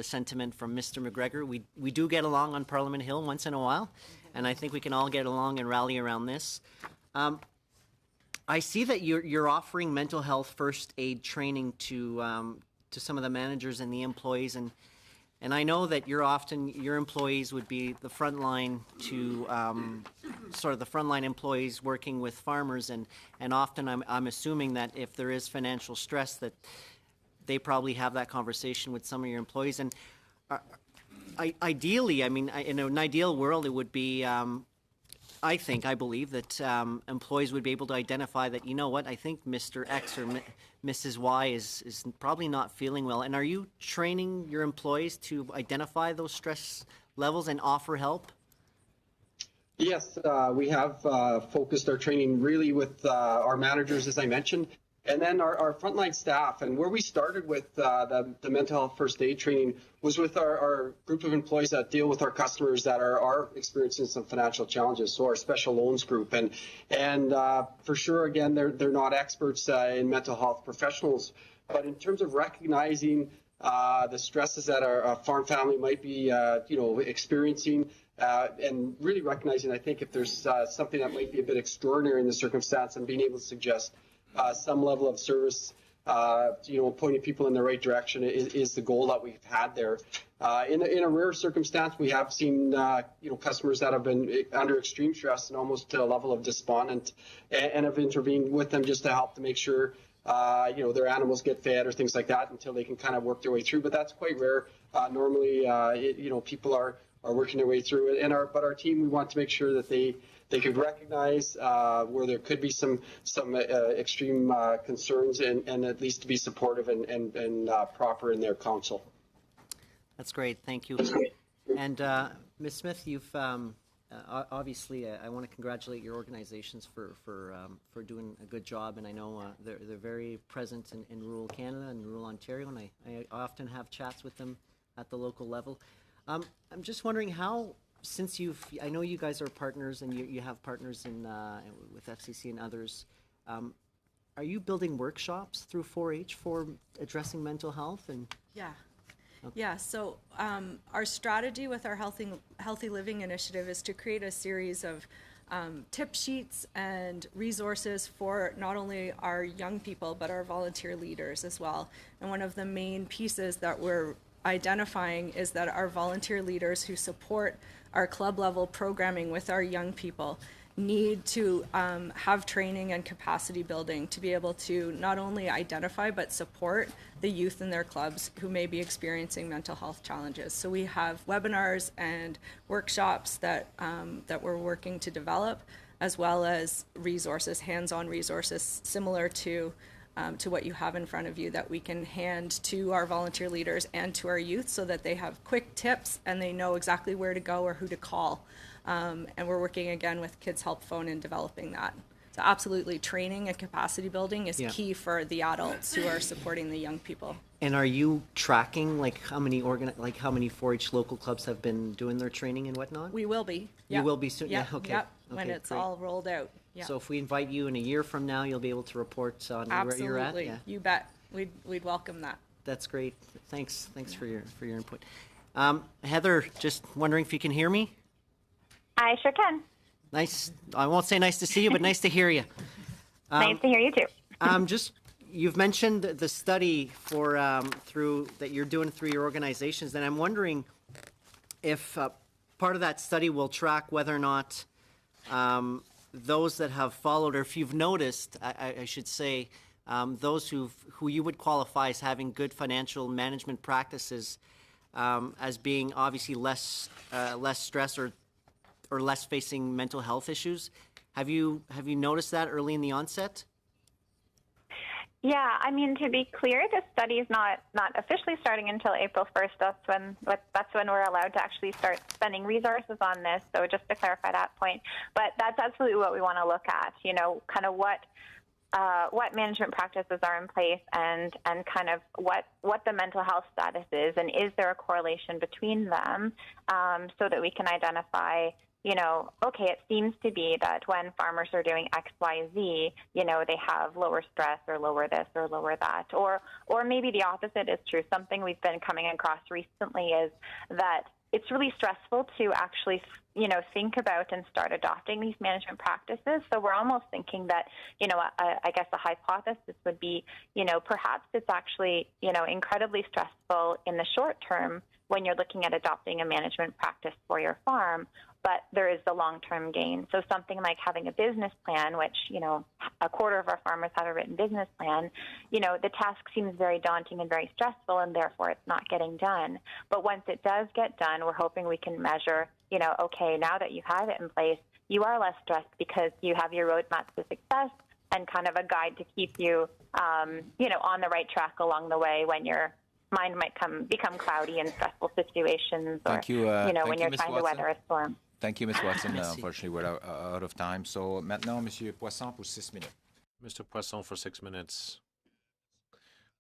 sentiment from Mr. McGregor. We do get along on Parliament Hill once in a while, and I think we can all get along and rally around this. I see that you're offering mental health first aid training to some of the managers and the employees, and I know that your employees would be the front line to sort of the frontline employees working with farmers, and often I'm assuming that if there is financial stress, that they probably have that conversation with some of your employees. And ideally, in an ideal world, it would be I believe that employees would be able to identify that, you know what, I think Mr. X or Mrs. Y is probably not feeling well. And are you training your employees to identify those stress levels and offer help? Yes, we have focused our training really with our managers, as I mentioned, and then our frontline staff. And where we started with the mental health first aid training was with our group of employees that deal with our customers that are experiencing some financial challenges. So our special loans group, and for sure, again, they're not experts in mental health professionals, but in terms of recognizing the stresses that our farm family might be, experiencing. And really recognizing, I think, if there's something that might be a bit extraordinary in the circumstance, and being able to suggest some level of service, pointing people in the right direction is the goal that we've had there. In a rare circumstance, we have seen, customers that have been under extreme stress and almost to a level of despondent, and have intervened with them just to help to make sure their animals get fed or things like that until they can kind of work their way through. But that's quite rare. Normally, people are working their way through it. But our team, we want to make sure that they could recognize where there could be some extreme concerns, and at least to be supportive and proper in their counsel. That's great. Thank you. And Ms. Smith, you've obviously, I want to congratulate your organizations for doing a good job. And I know they're very present in rural Canada and rural Ontario, and I often have chats with them at the local level. I'm just wondering how, since I know you guys are partners and you have partners with FCC and others, are you building workshops through 4-H for addressing mental health? And Yeah. Okay. Yeah, so our strategy with our Healthy Living initiative is to create a series of tip sheets and resources for not only our young people, but our volunteer leaders as well. And one of the main pieces that we're identifying is that our volunteer leaders who support our club level programming with our young people need to have training and capacity building to be able to not only identify but support the youth in their clubs who may be experiencing mental health challenges. So we have webinars and workshops that we're working to develop, as well as resources, hands-on resources similar to what you have in front of you that we can hand to our volunteer leaders and to our youth so that they have quick tips and they know exactly where to go or who to call. And we're working again with Kids Help Phone in developing that. So absolutely, training and capacity building is key for the adults who are supporting the young people. And are you tracking how many 4-H local clubs have been doing their training and whatnot? We will be. You will be soon? Yep. Yeah, okay. Yep. When it's great. all rolled out. Yep. So if we invite you in a year from now, you'll be able to report on where you're at? Absolutely. You bet. We'd welcome that. That's great. Thanks for your input. Heather, just wondering if you can hear me? I sure can. Nice. I won't say nice to see you, but nice to hear you. Nice to hear you too. You've mentioned the study that you're doing through your organizations, and I'm wondering if part of that study will track whether or not those that have followed, or if you've noticed, I should say, those who you would qualify as having good financial management practices, as being obviously less stress or less facing mental health issues. Have you noticed that early in the onset? Yeah, I mean, to be clear, this study is not officially starting until April 1st. That's when we're allowed to actually start spending resources on this. So just to clarify that point, but that's absolutely what we want to look at. Kind of what management practices are in place, and kind of what the mental health status is, and is there a correlation between them, so that we can identify. Okay, it seems to be that when farmers are doing X, Y, Z, they have lower stress or lower this or lower that. Or maybe the opposite is true. Something we've been coming across recently is that it's really stressful to actually, think about and start adopting these management practices. So we're almost thinking that, I guess a hypothesis would be, perhaps it's actually, incredibly stressful in the short term when you're looking at adopting a management practice for your farm, but there is the long-term gain. So something like having a business plan, which, a quarter of our farmers have a written business plan, the task seems very daunting and very stressful, and therefore it's not getting done. But once it does get done, we're hoping we can measure, okay, now that you have it in place, you are less stressed because you have your roadmap to success and kind of a guide to keep you, on the right track along the way when your mind might become cloudy in stressful situations, Thank you, when thank you, you're Ms. trying to Watson. weather a storm. Thank you, Ms. Watson. Unfortunately, we're out of time. So maintenant, Monsieur Poisson pour 6 minutes. Mr. Poisson for 6 minutes.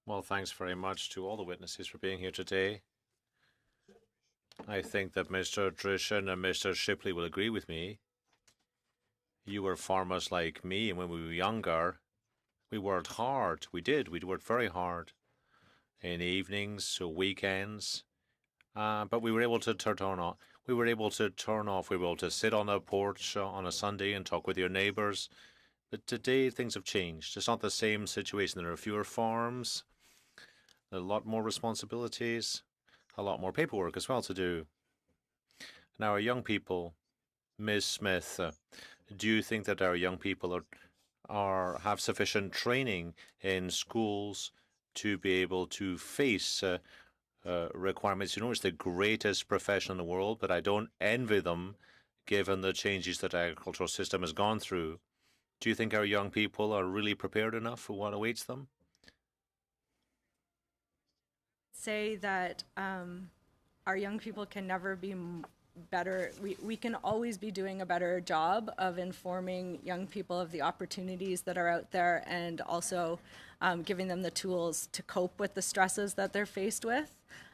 Well, thanks very much to all the witnesses for being here today. I think that Mr. Drishan and Mr. Shipley will agree with me. You were farmers like me, and when we were younger, we worked hard. We did. We worked very hard in evenings or weekends, but we were able to turn off. We were able to turn off. We were able to sit on a porch on a Sunday and talk with your neighbors. But today, things have changed. It's not the same situation. There are fewer farms, a lot more responsibilities, a lot more paperwork as well to do. Now, our young people, Ms. Smith, do you think that our young people have sufficient training in schools to be able to face requirements? It's the greatest profession in the world, but I don't envy them given the changes that our agricultural system has gone through. Do you think our young people are really prepared enough for what awaits them? Say that our young people can never be better. We can always be doing a better job of informing young people of the opportunities that are out there, and also giving them the tools to cope with the stresses that they're faced with.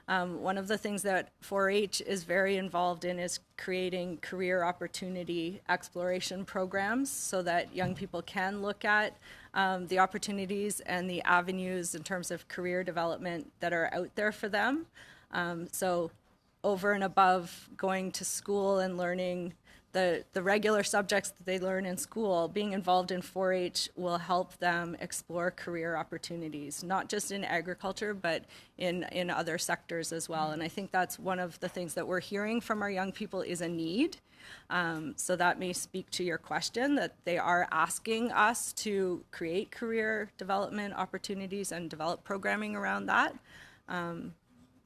One of the things that 4-H is very involved in is creating career opportunity exploration programs so that young people can look at the opportunities and the avenues in terms of career development that are out there for them. So over and above going to school and learning the regular subjects that they learn in school, being involved in 4-H will help them explore career opportunities, not just in agriculture, but in other sectors as well. And I think that's one of the things that we're hearing from our young people is a need. So that may speak to your question, that they are asking us to create career development opportunities and develop programming around that.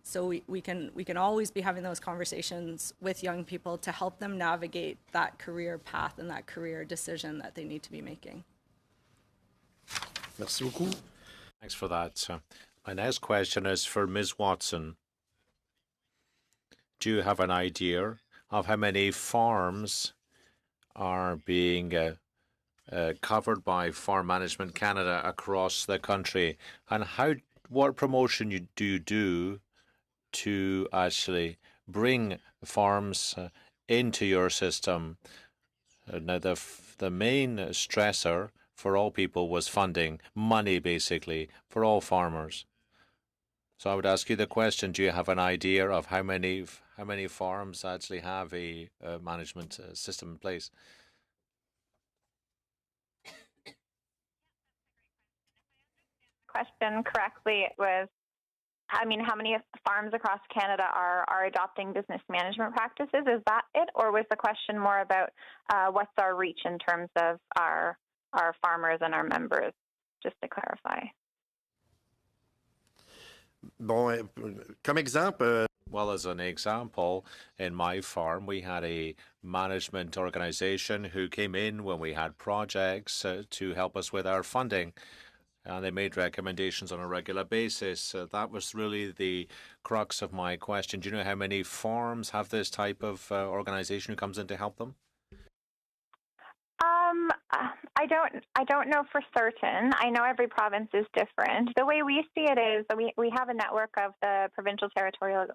So we can always be having those conversations with young people to help them navigate that career path and that career decision that they need to be making. Merci beaucoup. Thanks for that. My next question is for Ms. Watson. Do you have an idea of how many farms are being covered by Farm Management Canada across the country, and what promotion do you do to actually bring farms into your system? Now, the main stressor for all people was funding, money basically, for all farmers. So I would ask you the question, do you have an idea of how many farms actually have a management system in place? Question correctly, it was how many farms across Canada are adopting business management practices? Is that it? Or was the question more about what's our reach in terms of our farmers and our members, just to clarify? Bon, comme exemple, Well, as an example, in my farm, we had a management organization who came in when we had projects to help us with our funding. And they made recommendations on a regular basis. That was really the crux of my question. Do you know how many farms have this type of organization who comes in to help them? I don't know for certain. I know every province is different. The way we see it is that we have a network of the provincial territorial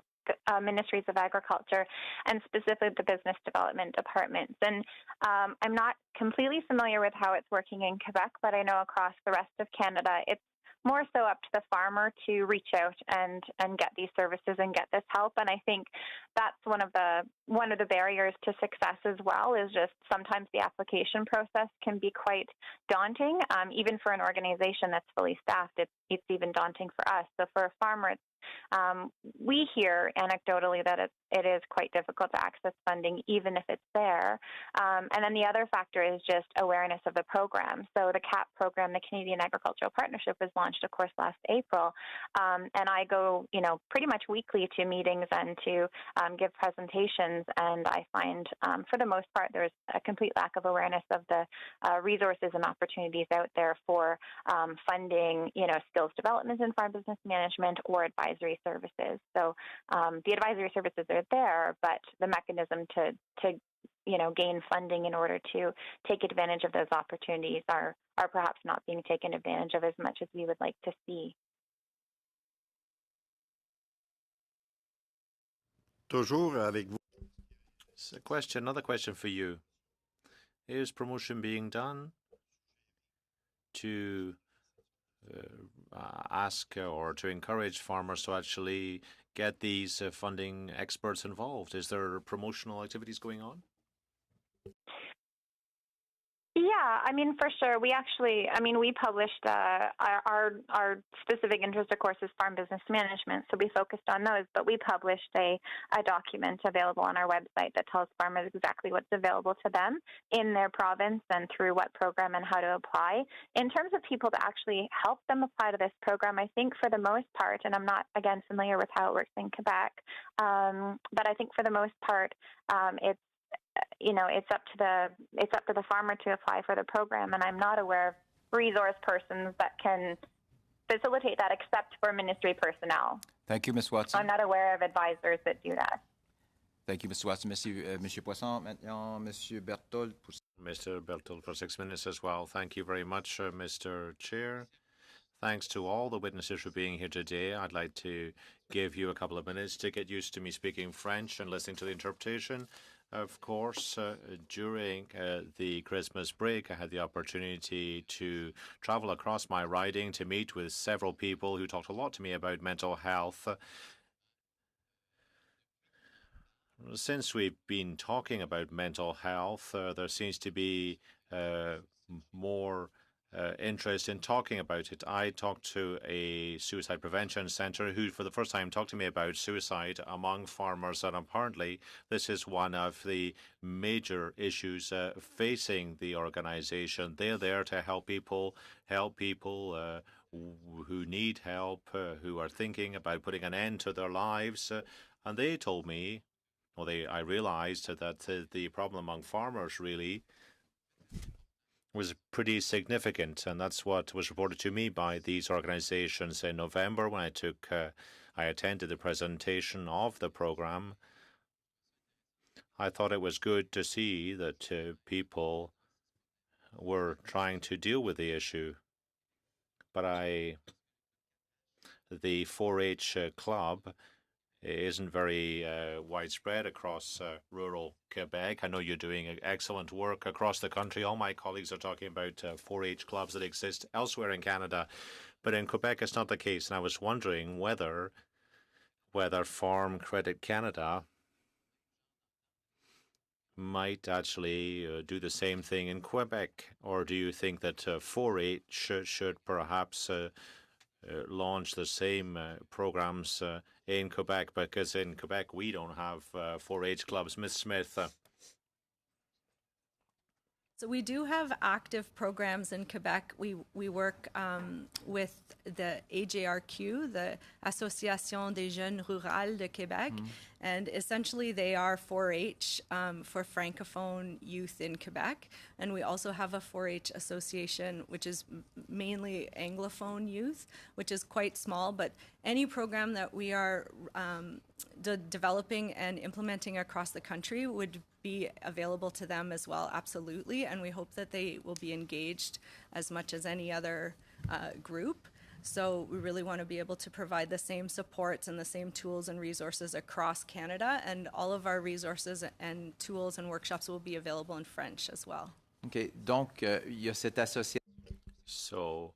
ministries of agriculture and specifically the business development departments. And I'm not completely familiar with how it's working in Quebec, but I know across the rest of Canada, it's more so up to the farmer to reach out and get these services and get this help. And I think that's one of the barriers to success as well, is just sometimes the application process can be quite daunting. Even for an organization that's fully staffed, it's even daunting for us. So for a farmer, We hear anecdotally that it is quite difficult to access funding, even if it's there. And then the other factor is just awareness of the program. So the CAP program, the Canadian Agricultural Partnership, was launched, of course, last April. And I go, pretty much weekly to meetings and to give presentations. And I find, for the most part, there's a complete lack of awareness of the resources and opportunities out there for funding, skills development in farm business management or advisory services. So the advisory services are there, but the mechanism to gain funding in order to take advantage of those opportunities are perhaps not being taken advantage of as much as we would like to see. Toujours avec vous. So another question for you. Is promotion being done to ask or to encourage farmers to actually get these funding experts involved? Is there promotional activities going on? Yeah, for sure. We actually, we published our specific interest, of course, is farm business management. So we focused on those, but we published a document available on our website that tells farmers exactly what's available to them in their province and through what program and how to apply. In terms of people to actually help them apply to this program, I think for the most part, and I'm not, again, familiar with how it works in Quebec, but I think for the most part, it's up to the farmer to apply for the program, and I'm not aware of resource persons that can facilitate that except for ministry personnel. Thank you, Ms. Watson. I'm not aware of advisors that do that. Thank you, Mr. Watson. Monsieur Poisson, maintenant, Monsieur Berthold. Mr. Berthold for 6 minutes as well. Thank you very much, Mr. Chair. Thanks to all the witnesses for being here today. I'd like to give you a couple of minutes to get used to me speaking French and listening to the interpretation. Of course, during the Christmas break, I had the opportunity to travel across my riding to meet with several people who talked a lot to me about mental health. Since we've been talking about mental health, there seems to be more interest in talking about it. I talked to a suicide prevention center who for the first time talked to me about suicide among farmers, and apparently this is one of the major issues facing the organization. They're there to help people who need help, who are thinking about putting an end to their lives, and they told me, I realized that the problem among farmers really was pretty significant, and that's what was reported to me by these organizations in November when I attended the presentation of the program. I thought it was good to see that people were trying to deal with the issue, but the 4-H club isn't very widespread across rural Quebec. I know you're doing excellent work across the country. All my colleagues are talking about 4-H clubs that exist elsewhere in Canada, but in Quebec it's not the case. And I was wondering whether Farm Credit Canada might actually do the same thing in Quebec, or do you think that 4-H should perhaps launch the same programs in Quebec, because in Quebec we don't have 4-H clubs. Ms. Smith. So we do have active programs in Quebec. We work with the AJRQ, the Association des Jeunes Rurales de Québec, and essentially they are 4-H for Francophone youth in Quebec. And we also have a 4-H association, which is mainly Anglophone youth, which is quite small, but any program that we are developing and implementing across the country would be available to them as well, absolutely, and we hope that they will be engaged as much as any other group. So we really want to be able to provide the same supports and the same tools and resources across Canada, and all of our resources and tools and workshops will be available in French as well. Okay, donc il y a cette association. So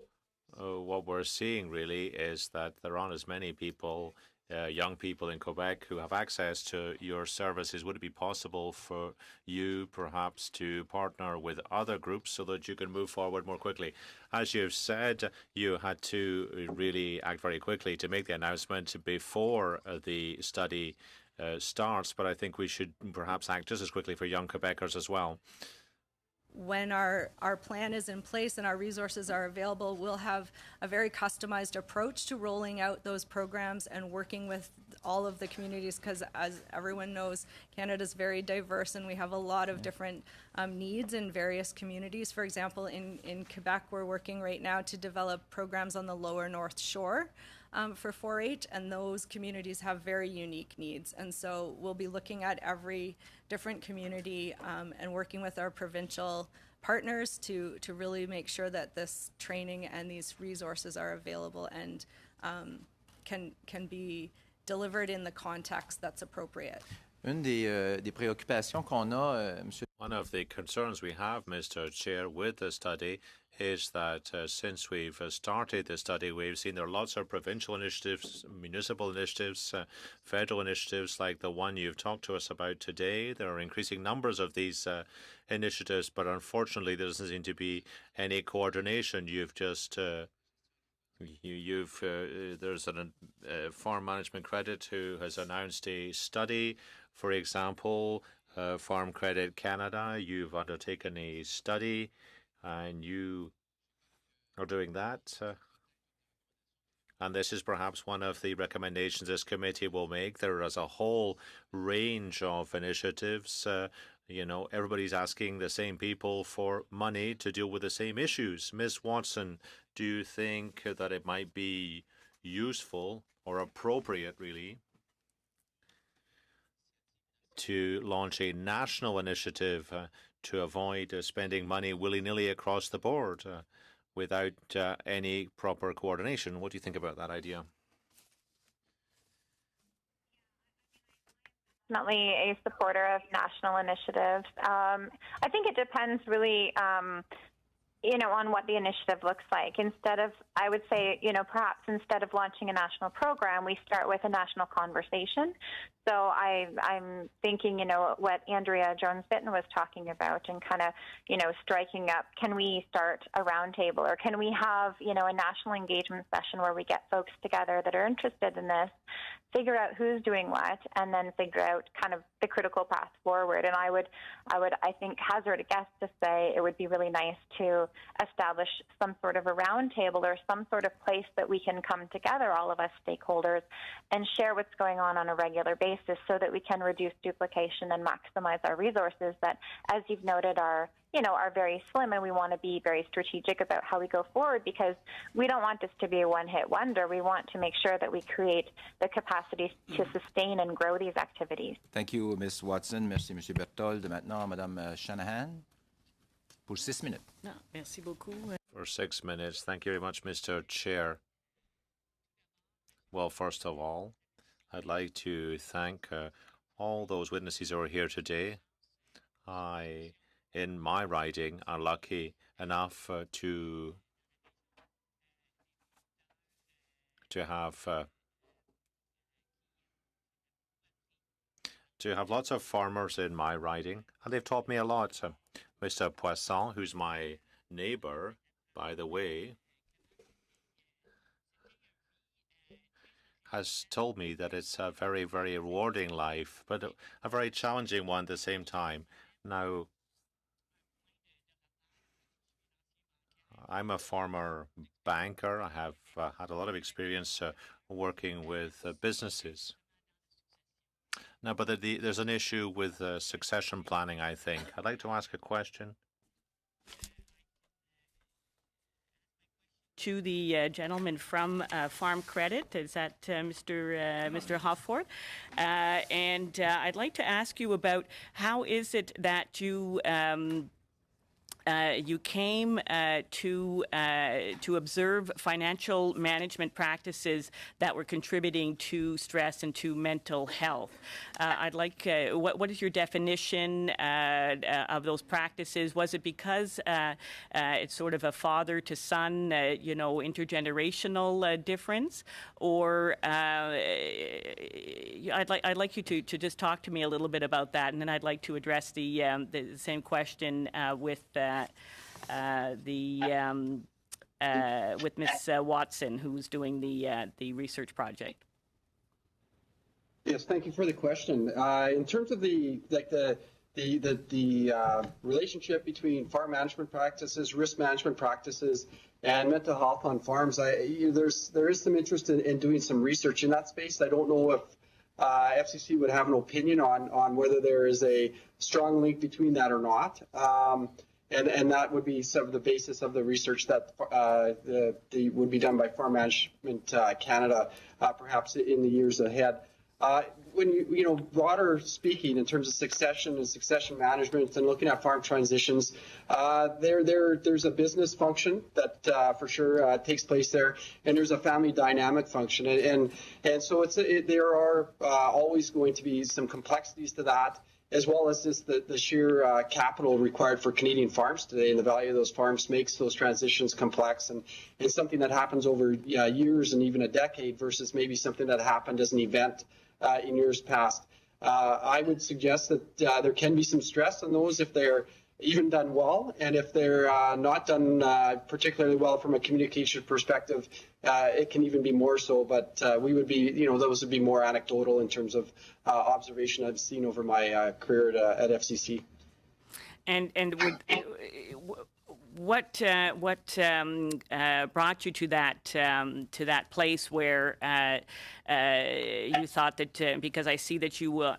what we're seeing really is that there aren't as many people young people in Quebec who have access to your services, would it be possible for you perhaps to partner with other groups so that you can move forward more quickly? As you've said, you had to really act very quickly to make the announcement before the study starts, but I think we should perhaps act just as quickly for young Quebecers as well. When our plan is in place and our resources are available, we'll have a very customized approach to rolling out those programs and working with all of the communities, because as everyone knows, Canada is very diverse and we have a lot of different needs in various communities. For example, in Quebec, we're working right now to develop programs on the lower North Shore for 4-H, and those communities have very unique needs. And so we'll be looking at every different community and working with our provincial partners to really make sure that this training and these resources are available and can be delivered in the context that's appropriate. Une des préoccupations qu'on a, Monsieur. One of the concerns we have, Mr. Chair, with the study is that since we've started the study, we've seen there are lots of provincial initiatives, municipal initiatives, federal initiatives like the one you've talked to us about today. There are increasing numbers of these initiatives, but unfortunately there doesn't seem to be any coordination. You've just there's a Farm Management Credit who has announced a study. For example, Farm Credit Canada, you've undertaken a study and you are doing that. And this is perhaps one of the recommendations this committee will make. There is a whole range of initiatives. Everybody's asking the same people for money to deal with the same issues. Ms. Watson, do you think that it might be useful or appropriate, really, to launch a national initiative to avoid spending money willy-nilly across the board without any proper coordination? What do you think about that idea? Definitely a supporter of national initiatives. I think it depends really, on what the initiative looks like. I would say, perhaps instead of launching a national program, we start with a national conversation. So I'm thinking, what Andrea Jones-Fitton was talking about and kind of, striking up, can we start a roundtable or can we have, a national engagement session where we get folks together that are interested in this, figure out who's doing what, and then figure out kind of the critical path forward. And I think, hazard a guess to say it would be really nice to establish some sort of a roundtable or some sort of place that we can come together, all of us stakeholders, and share what's going on a regular basis so that we can reduce duplication and maximize our resources that, as you've noted, are very slim, and we want to be very strategic about how we go forward because we don't want this to be a one-hit wonder. We want to make sure that we create the capacity to sustain and grow these activities. Thank you, Ms. Watson. Merci, Monsieur Berthold. Maintenant, Madame Shanahan, pour 6 minutes. No, merci beaucoup. For 6 minutes. Thank you very much, Mr. Chair. Well, first of all, I'd like to thank all those witnesses who are here today. In my riding, are lucky enough to have lots of farmers in my riding, and they've taught me a lot. Mr. Poisson, who's my neighbor, by the way, has told me that it's a very, very rewarding life, but a very challenging one at the same time. Now, I'm a former banker. I have had a lot of experience working with businesses. Now, but there's an issue with succession planning, I think. I'd like to ask a question. To the gentleman from Farm Credit, is that Mr. Hofford? And I'd like to ask you about how is it that you you came to observe financial management practices that were contributing to stress and to mental health. I'd like, what is your definition of those practices? Was it because it's sort of a father to son, intergenerational difference, or I'd like you to just talk to me a little bit about that, and then I'd like to address the same question with Ms. Watson, who's doing the research project. Yes, thank you for the question. In terms of the relationship between farm management practices, risk management practices, and mental health on farms, there is some interest in doing some research in that space. I don't know if FCC would have an opinion on whether there is a strong link between that or not. And that would be some of the basis of the research that would be done by Farm Management Canada, perhaps in the years ahead. When broader speaking, in terms of succession and succession management and looking at farm transitions, there's a business function that for sure takes place there, and there's a family dynamic function, and so there are always going to be some complexities to that, as well as just the sheer capital required for Canadian farms today, and the value of those farms makes those transitions complex, and it's something that happens over years and even a decade versus maybe something that happened as an event in years past. I would suggest that there can be some stress on those if they're even done well, and if they're not done particularly well from a communication perspective, it can even be more so. But we would be, those would be more anecdotal in terms of observation I've seen over my career at FCC. What brought you to that place where you thought that because I see that you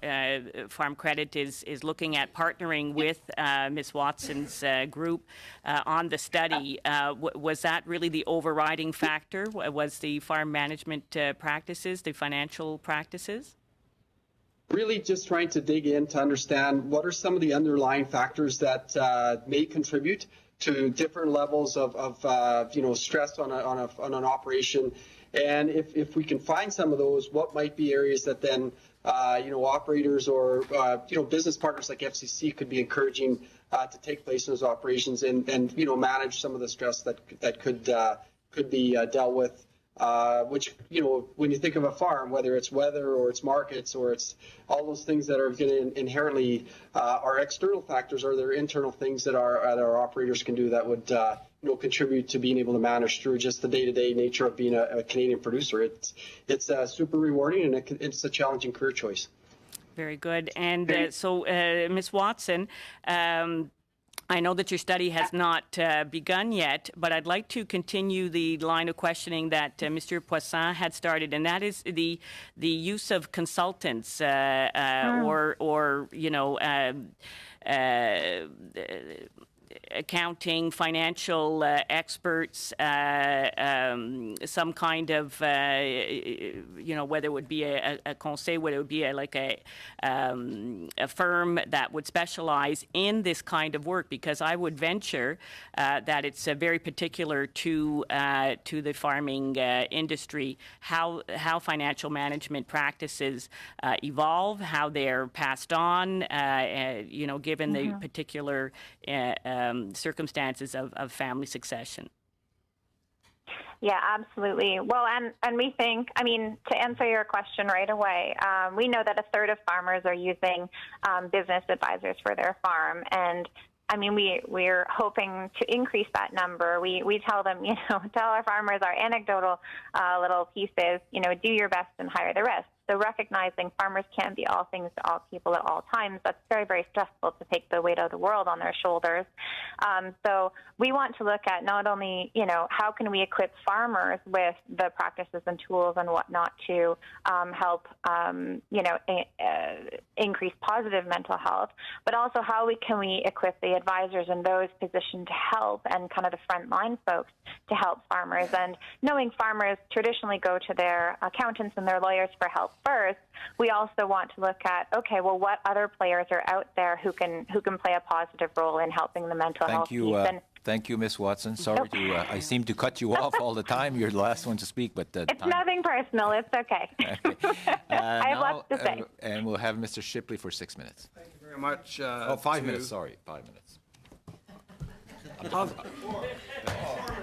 Farm Credit is looking at partnering with Ms. Watson's group on the study, was that really the overriding factor? Was the farm management practices, the financial practices? Really just trying to dig in to understand what are some of the underlying factors that may contribute to different levels of stress on an operation, and if we can find some of those, what might be areas that then operators or business partners like FCC could be encouraging to take place in those operations, and manage some of the stress that could be dealt with. Which, when you think of a farm, whether it's weather or it's markets or it's all those things that are going to inherently are external factors, or they're internal things that our operators can do that would contribute to being able to manage through just the day-to-day nature of being a Canadian producer. It's super rewarding, and it's a challenging career choice. Very good. And so, Ms. Watson, I know that your study has not begun yet, but I'd like to continue the line of questioning that Mr. Poisson had started, and that is the use of consultants accounting, financial experts, some kind of, whether it would be a conseil, whether it would be like a firm that would specialize in this kind of work, because I would venture that it's very particular to the farming industry, how financial management practices evolve, how they're passed on, given the particular circumstances of family succession. Yeah, absolutely. Well, and we think, to answer your question right away, we know that a third of farmers are using business advisors for their farm, and we're hoping to increase that number. We tell them, tell our farmers our anecdotal little pieces, do your best and hire the rest. So recognizing farmers can't be all things to all people at all times, that's very, very stressful to take the weight of the world on their shoulders. So we want to look at not only, how can we equip farmers with the practices and tools and whatnot to help, increase positive mental health, but also how can we equip the advisors and those positioned to help, and kind of the frontline folks to help farmers. And knowing farmers traditionally go to their accountants and their lawyers for help first, we also want to look at, okay, well, what other players are out there who can play a positive role in helping the mental health piece? And Thank you, Ms. Watson. Sorry I seem to cut you off all the time. You're the last one to speak, but it's nothing personal. It's okay. I have lots to say. And we'll have Mr. Shipley for 6 minutes. Thank you very much. 5 minutes. Sorry, 5 minutes.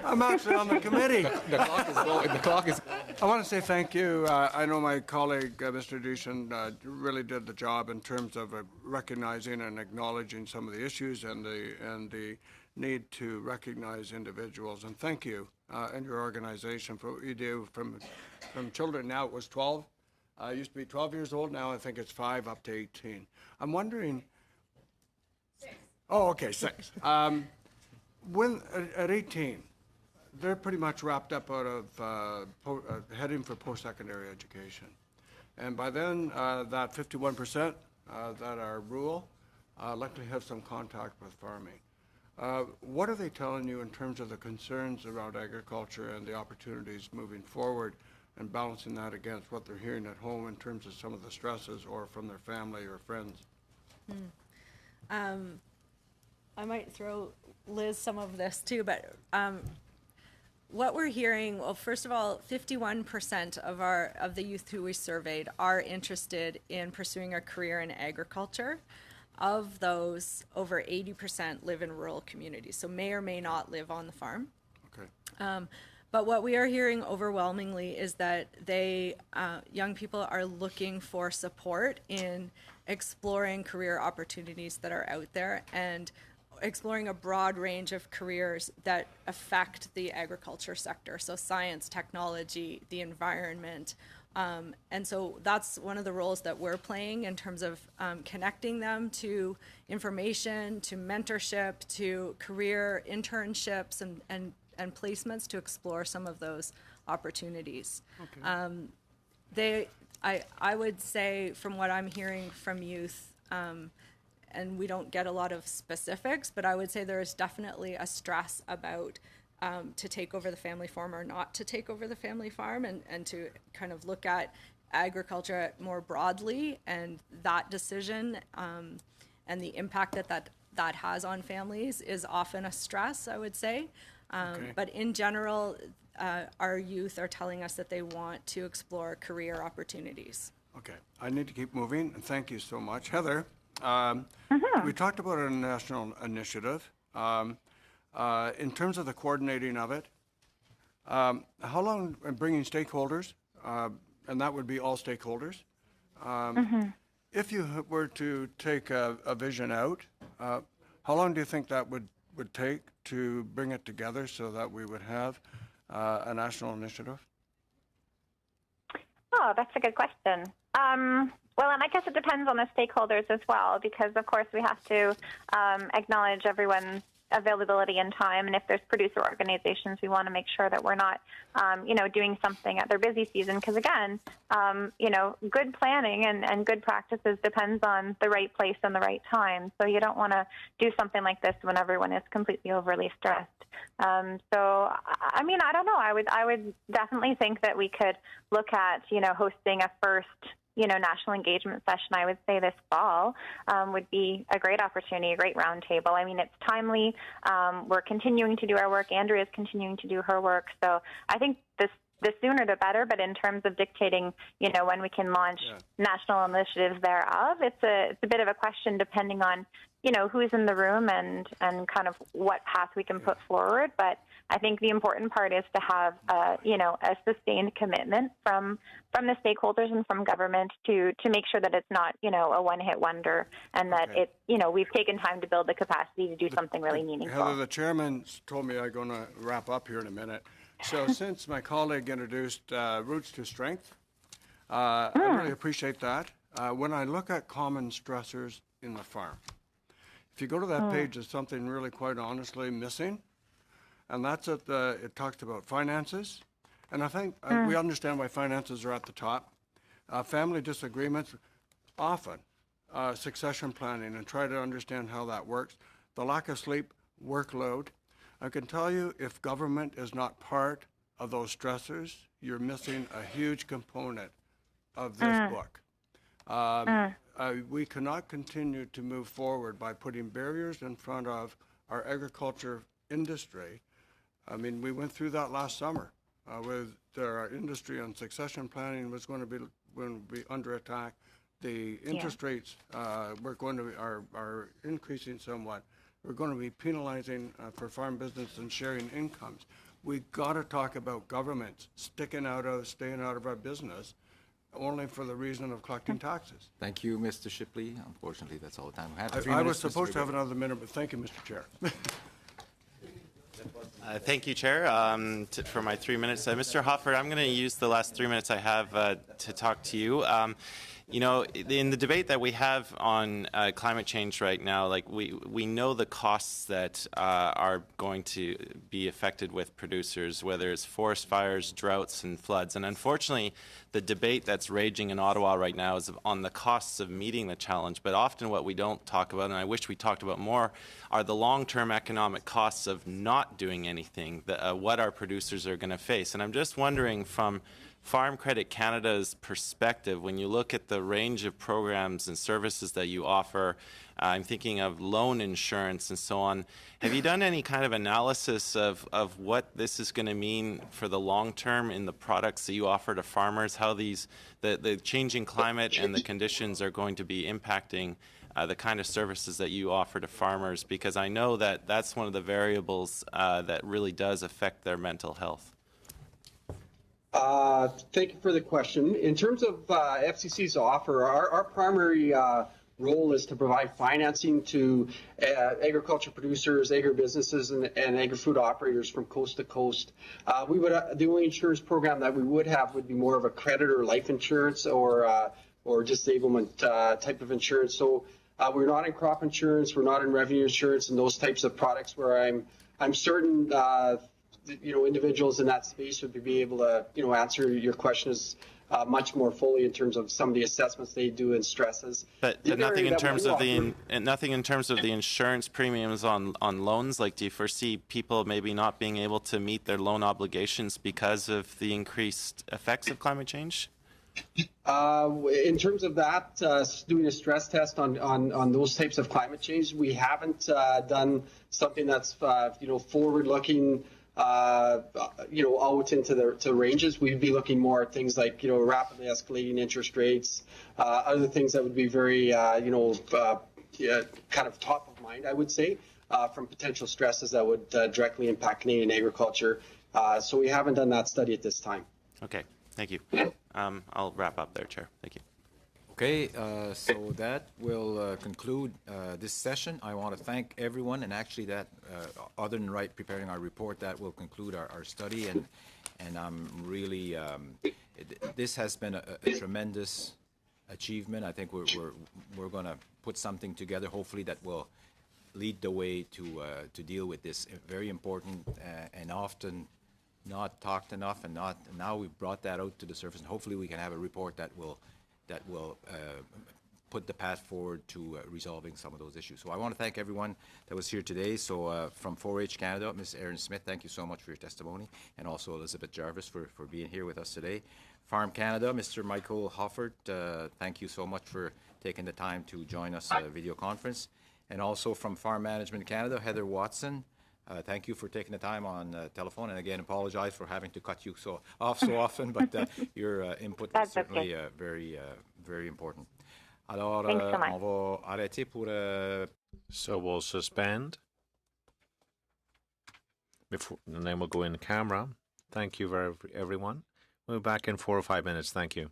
I'm actually on the committee. The clock is going. The clock is. I want to say thank you. I know my colleague, Mr. Dushan, really did the job in terms of recognizing and acknowledging some of the issues and the need to recognize individuals. And thank you and your organization for what you do from children. Now it was 12. It used to be 12 years old. Now I think it's 5 up to 18. I'm wondering. 6. Oh, okay, 6. When at 18, they're pretty much wrapped up out of heading for post-secondary education. And by then, that 51% that are rural likely have some contact with farming. What are they telling you in terms of the concerns around agriculture and the opportunities moving forward and balancing that against what they're hearing at home in terms of some of the stresses or from their family or friends? I might throw Liz some of this too, but what we're hearing, well, first of all, 51% of the youth who we surveyed are interested in pursuing a career in agriculture. Of those, over 80% live in rural communities, so may or may not live on the farm. Okay. But what we are hearing overwhelmingly is that young people are looking for support in exploring career opportunities that are out there and exploring a broad range of careers that affect the agriculture sector, so science, technology, the environment. And so that's one of the roles that we're playing in terms of connecting them to information, to mentorship, to career internships and placements to explore some of those opportunities. Okay. I would say from what I'm hearing from youth, and we don't get a lot of specifics, but I would say there is definitely a stress about to take over the family farm or not to take over the family farm, and to kind of look at agriculture more broadly and that decision and the impact that has on families is often a stress, I would say. Okay. But in general, our youth are telling us that they want to explore career opportunities. Okay. I need to keep moving, and thank you so much. Heather, we talked about a national initiative. In terms of the coordinating of it, how long bringing stakeholders, and that would be all stakeholders. If you were to take a vision out, how long do you think that would take to bring it together so that we would have a national initiative? Oh, that's a good question. Well, and I guess it depends on the stakeholders as well, because of course we have to acknowledge everyone's availability and time. And if there's producer organizations, we want to make sure that we're not, doing something at their busy season. Because again, good planning and good practices depends on the right place and the right time. So you don't want to do something like this when everyone is completely overly stressed. I don't know. I would definitely think that we could look at, hosting a first national engagement session, I would say this fall, would be a great opportunity, a great roundtable. I mean, it's timely. We're continuing to do our work. Andrea is continuing to do her work. So I think the sooner the better, but in terms of dictating, when we can launch national initiatives thereof, it's a bit of a question depending on, who's in the room and kind of what path we can put forward. But I think the important part is to have, a sustained commitment from the stakeholders and from government to make sure that it's not, a one-hit wonder, and that we've taken time to build the capacity to do something really meaningful. Heather, the chairman told me I'm going to wrap up here in a minute. So since my colleague introduced Roots to Strength, I really appreciate that. When I look at common stressors in the farm, if you go to that page, there's something really quite honestly missing. And that's it talks about finances. And I think we understand why finances are at the top. Family disagreements, often succession planning, and try to understand how that works. The lack of sleep, workload. I can tell you, if government is not part of those stressors, you're missing a huge component of this book. We cannot continue to move forward by putting barriers in front of our agriculture industry. I mean, we went through that last summer with our industry on succession planning was going to be under attack. The interest rates are increasing somewhat. We're going to be penalizing for farm business and sharing incomes. We've got to talk about governments staying out of our business only for the reason of collecting taxes. Thank you, Mr. Shipley. Unfortunately, that's all the time we have. I was supposed to have another minute, but thank you, Mr. Chair. Thank you, Chair, for my 3 minutes. Mr. Hoffer, I'm going to use the last 3 minutes I have to talk to you. You know, in the debate that we have on climate change right now, like we know the costs that are going to be affected with producers, whether it's forest fires, droughts, and floods. And unfortunately, the debate that's raging in Ottawa right now is on the costs of meeting the challenge. But often what we don't talk about, and I wish we talked about more, are the long-term economic costs of not doing anything, what our producers are going to face. And I'm just wondering, from Farm Credit Canada's perspective, when you look at the range of programs and services that you offer, I'm thinking of loan insurance and so on, have you done any kind of analysis of what this is going to mean for the long term in the products that you offer to farmers, how the changing climate and the conditions are going to be impacting the kind of services that you offer to farmers? Because I know that that's one of the variables that really does affect their mental health. Thank you for the question. In terms of FCC's offer, our primary role is to provide financing to agriculture producers, agribusinesses, and agri-food operators from coast to coast. The only insurance program that we would have would be more of a creditor life insurance or disablement type of insurance. So we're not in crop insurance, we're not in revenue insurance, and those types of products where I'm certain individuals in that space would be able to, answer your questions much more fully in terms of some of the assessments they do and stresses. But nothing in terms of the insurance premiums on loans. Like, do you foresee people maybe not being able to meet their loan obligations because of the increased effects of climate change? In terms of that, doing a stress test on those types of climate change, we haven't done something that's forward-looking. Out into the ranges. We'd be looking more at things like, rapidly escalating interest rates, other things that would be very, kind of top of mind, I would say, from potential stresses that would directly impact Canadian agriculture. So we haven't done that study at this time. Okay, thank you. I'll wrap up there, Chair. Thank you. Okay, so that will conclude this session. I want to thank everyone, and actually that, other than preparing our report, that will conclude our study, and I'm really, this has been a tremendous achievement. I think we're going to put something together, hopefully, that will lead the way to deal with this very important and often not talked enough, and now we've brought that out to the surface, and hopefully we can have a report that will put the path forward to resolving some of those issues. So I want to thank everyone that was here today. So from 4-H Canada, Ms. Erin Smith, thank you so much for your testimony, and also Elizabeth Jarvis for being here with us today. Farm Canada, Mr. Michael Hoffert, thank you so much for taking the time to join us video conference. And also from Farm Management Canada, Heather Watson, thank you for taking the time on telephone, and again, apologize for having to cut you so often, but your input is certainly very, very important. Alors, on va arrêter pour... So we'll suspend. And then we'll go in camera. Thank you, everyone. We'll be back in 4 or 5 minutes. Thank you.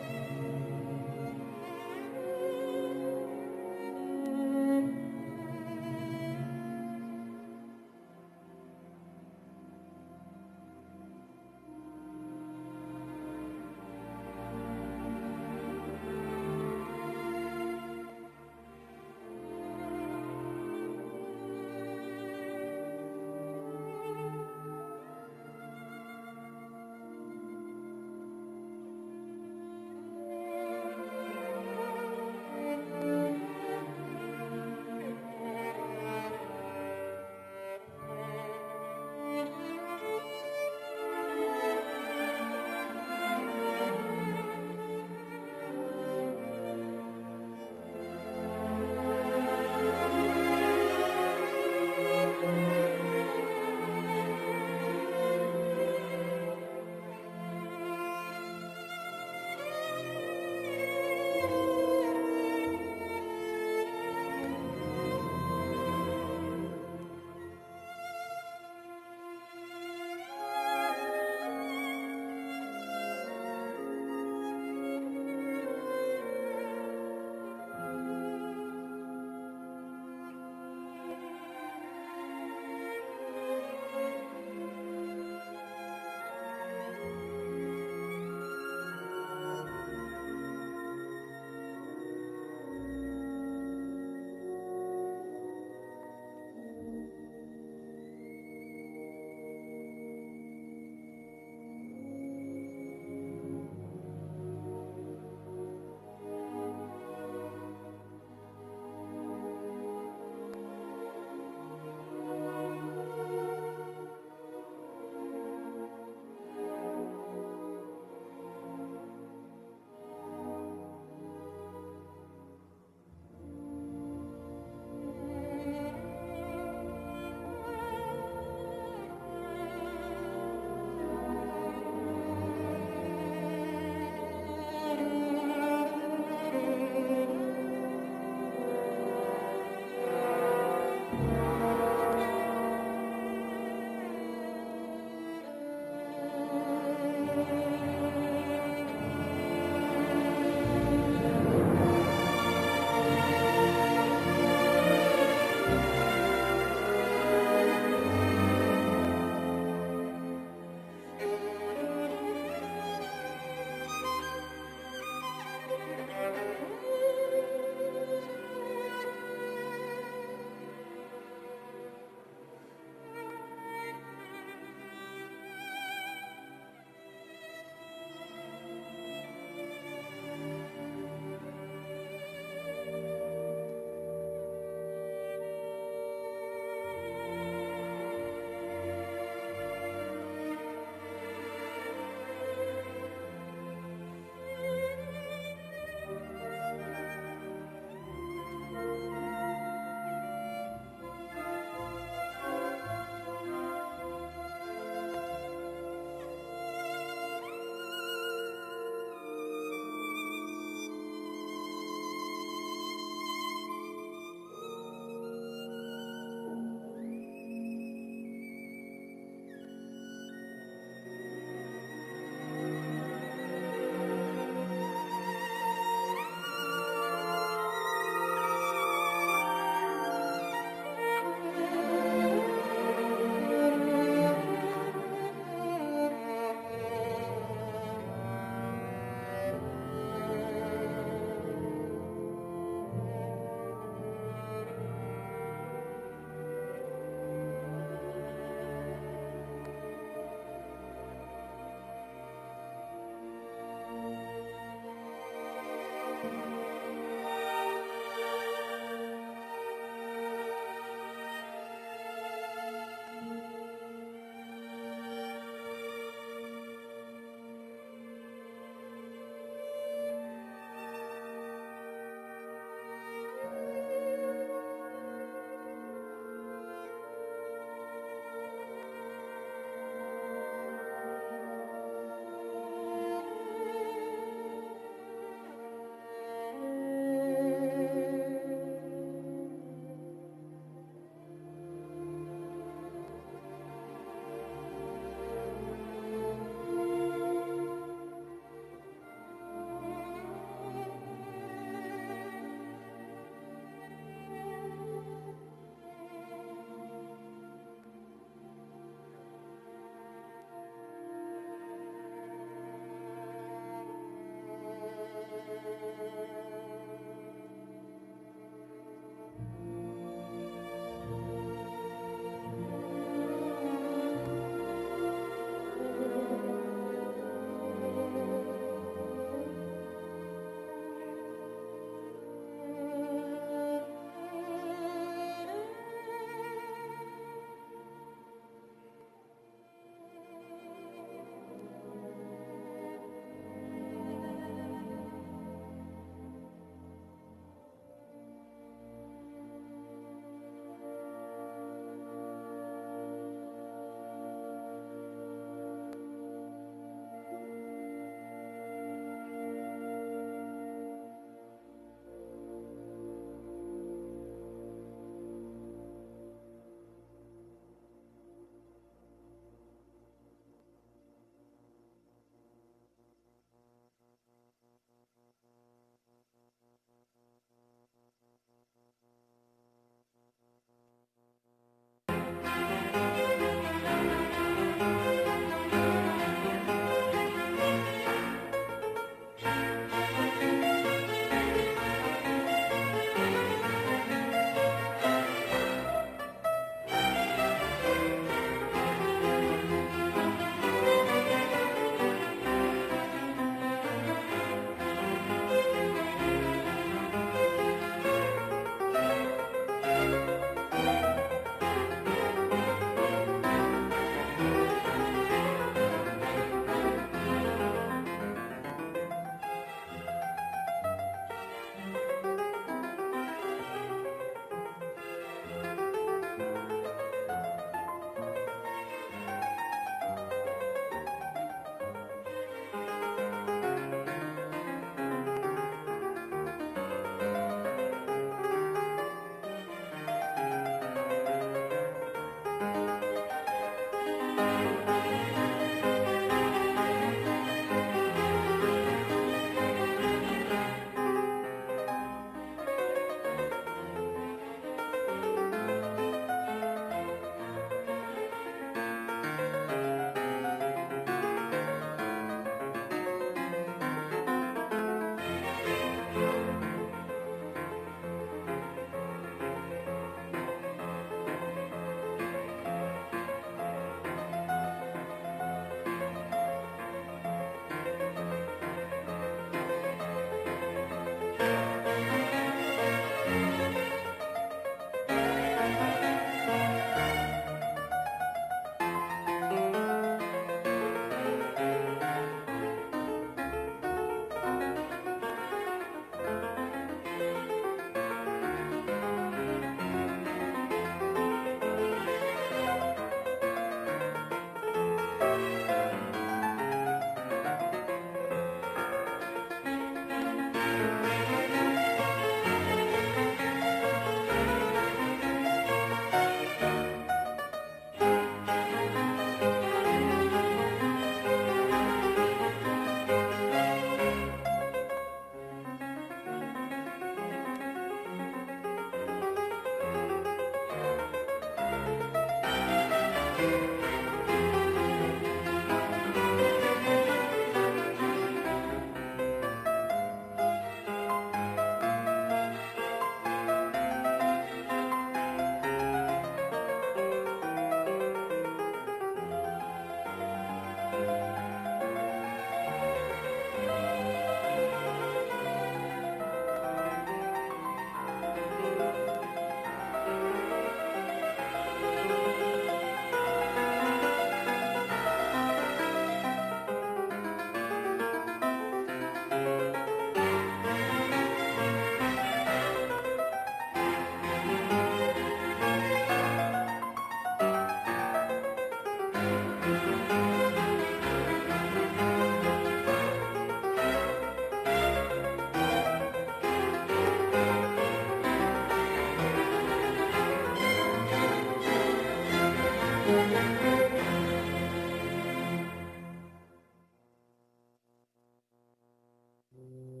Mm-hmm.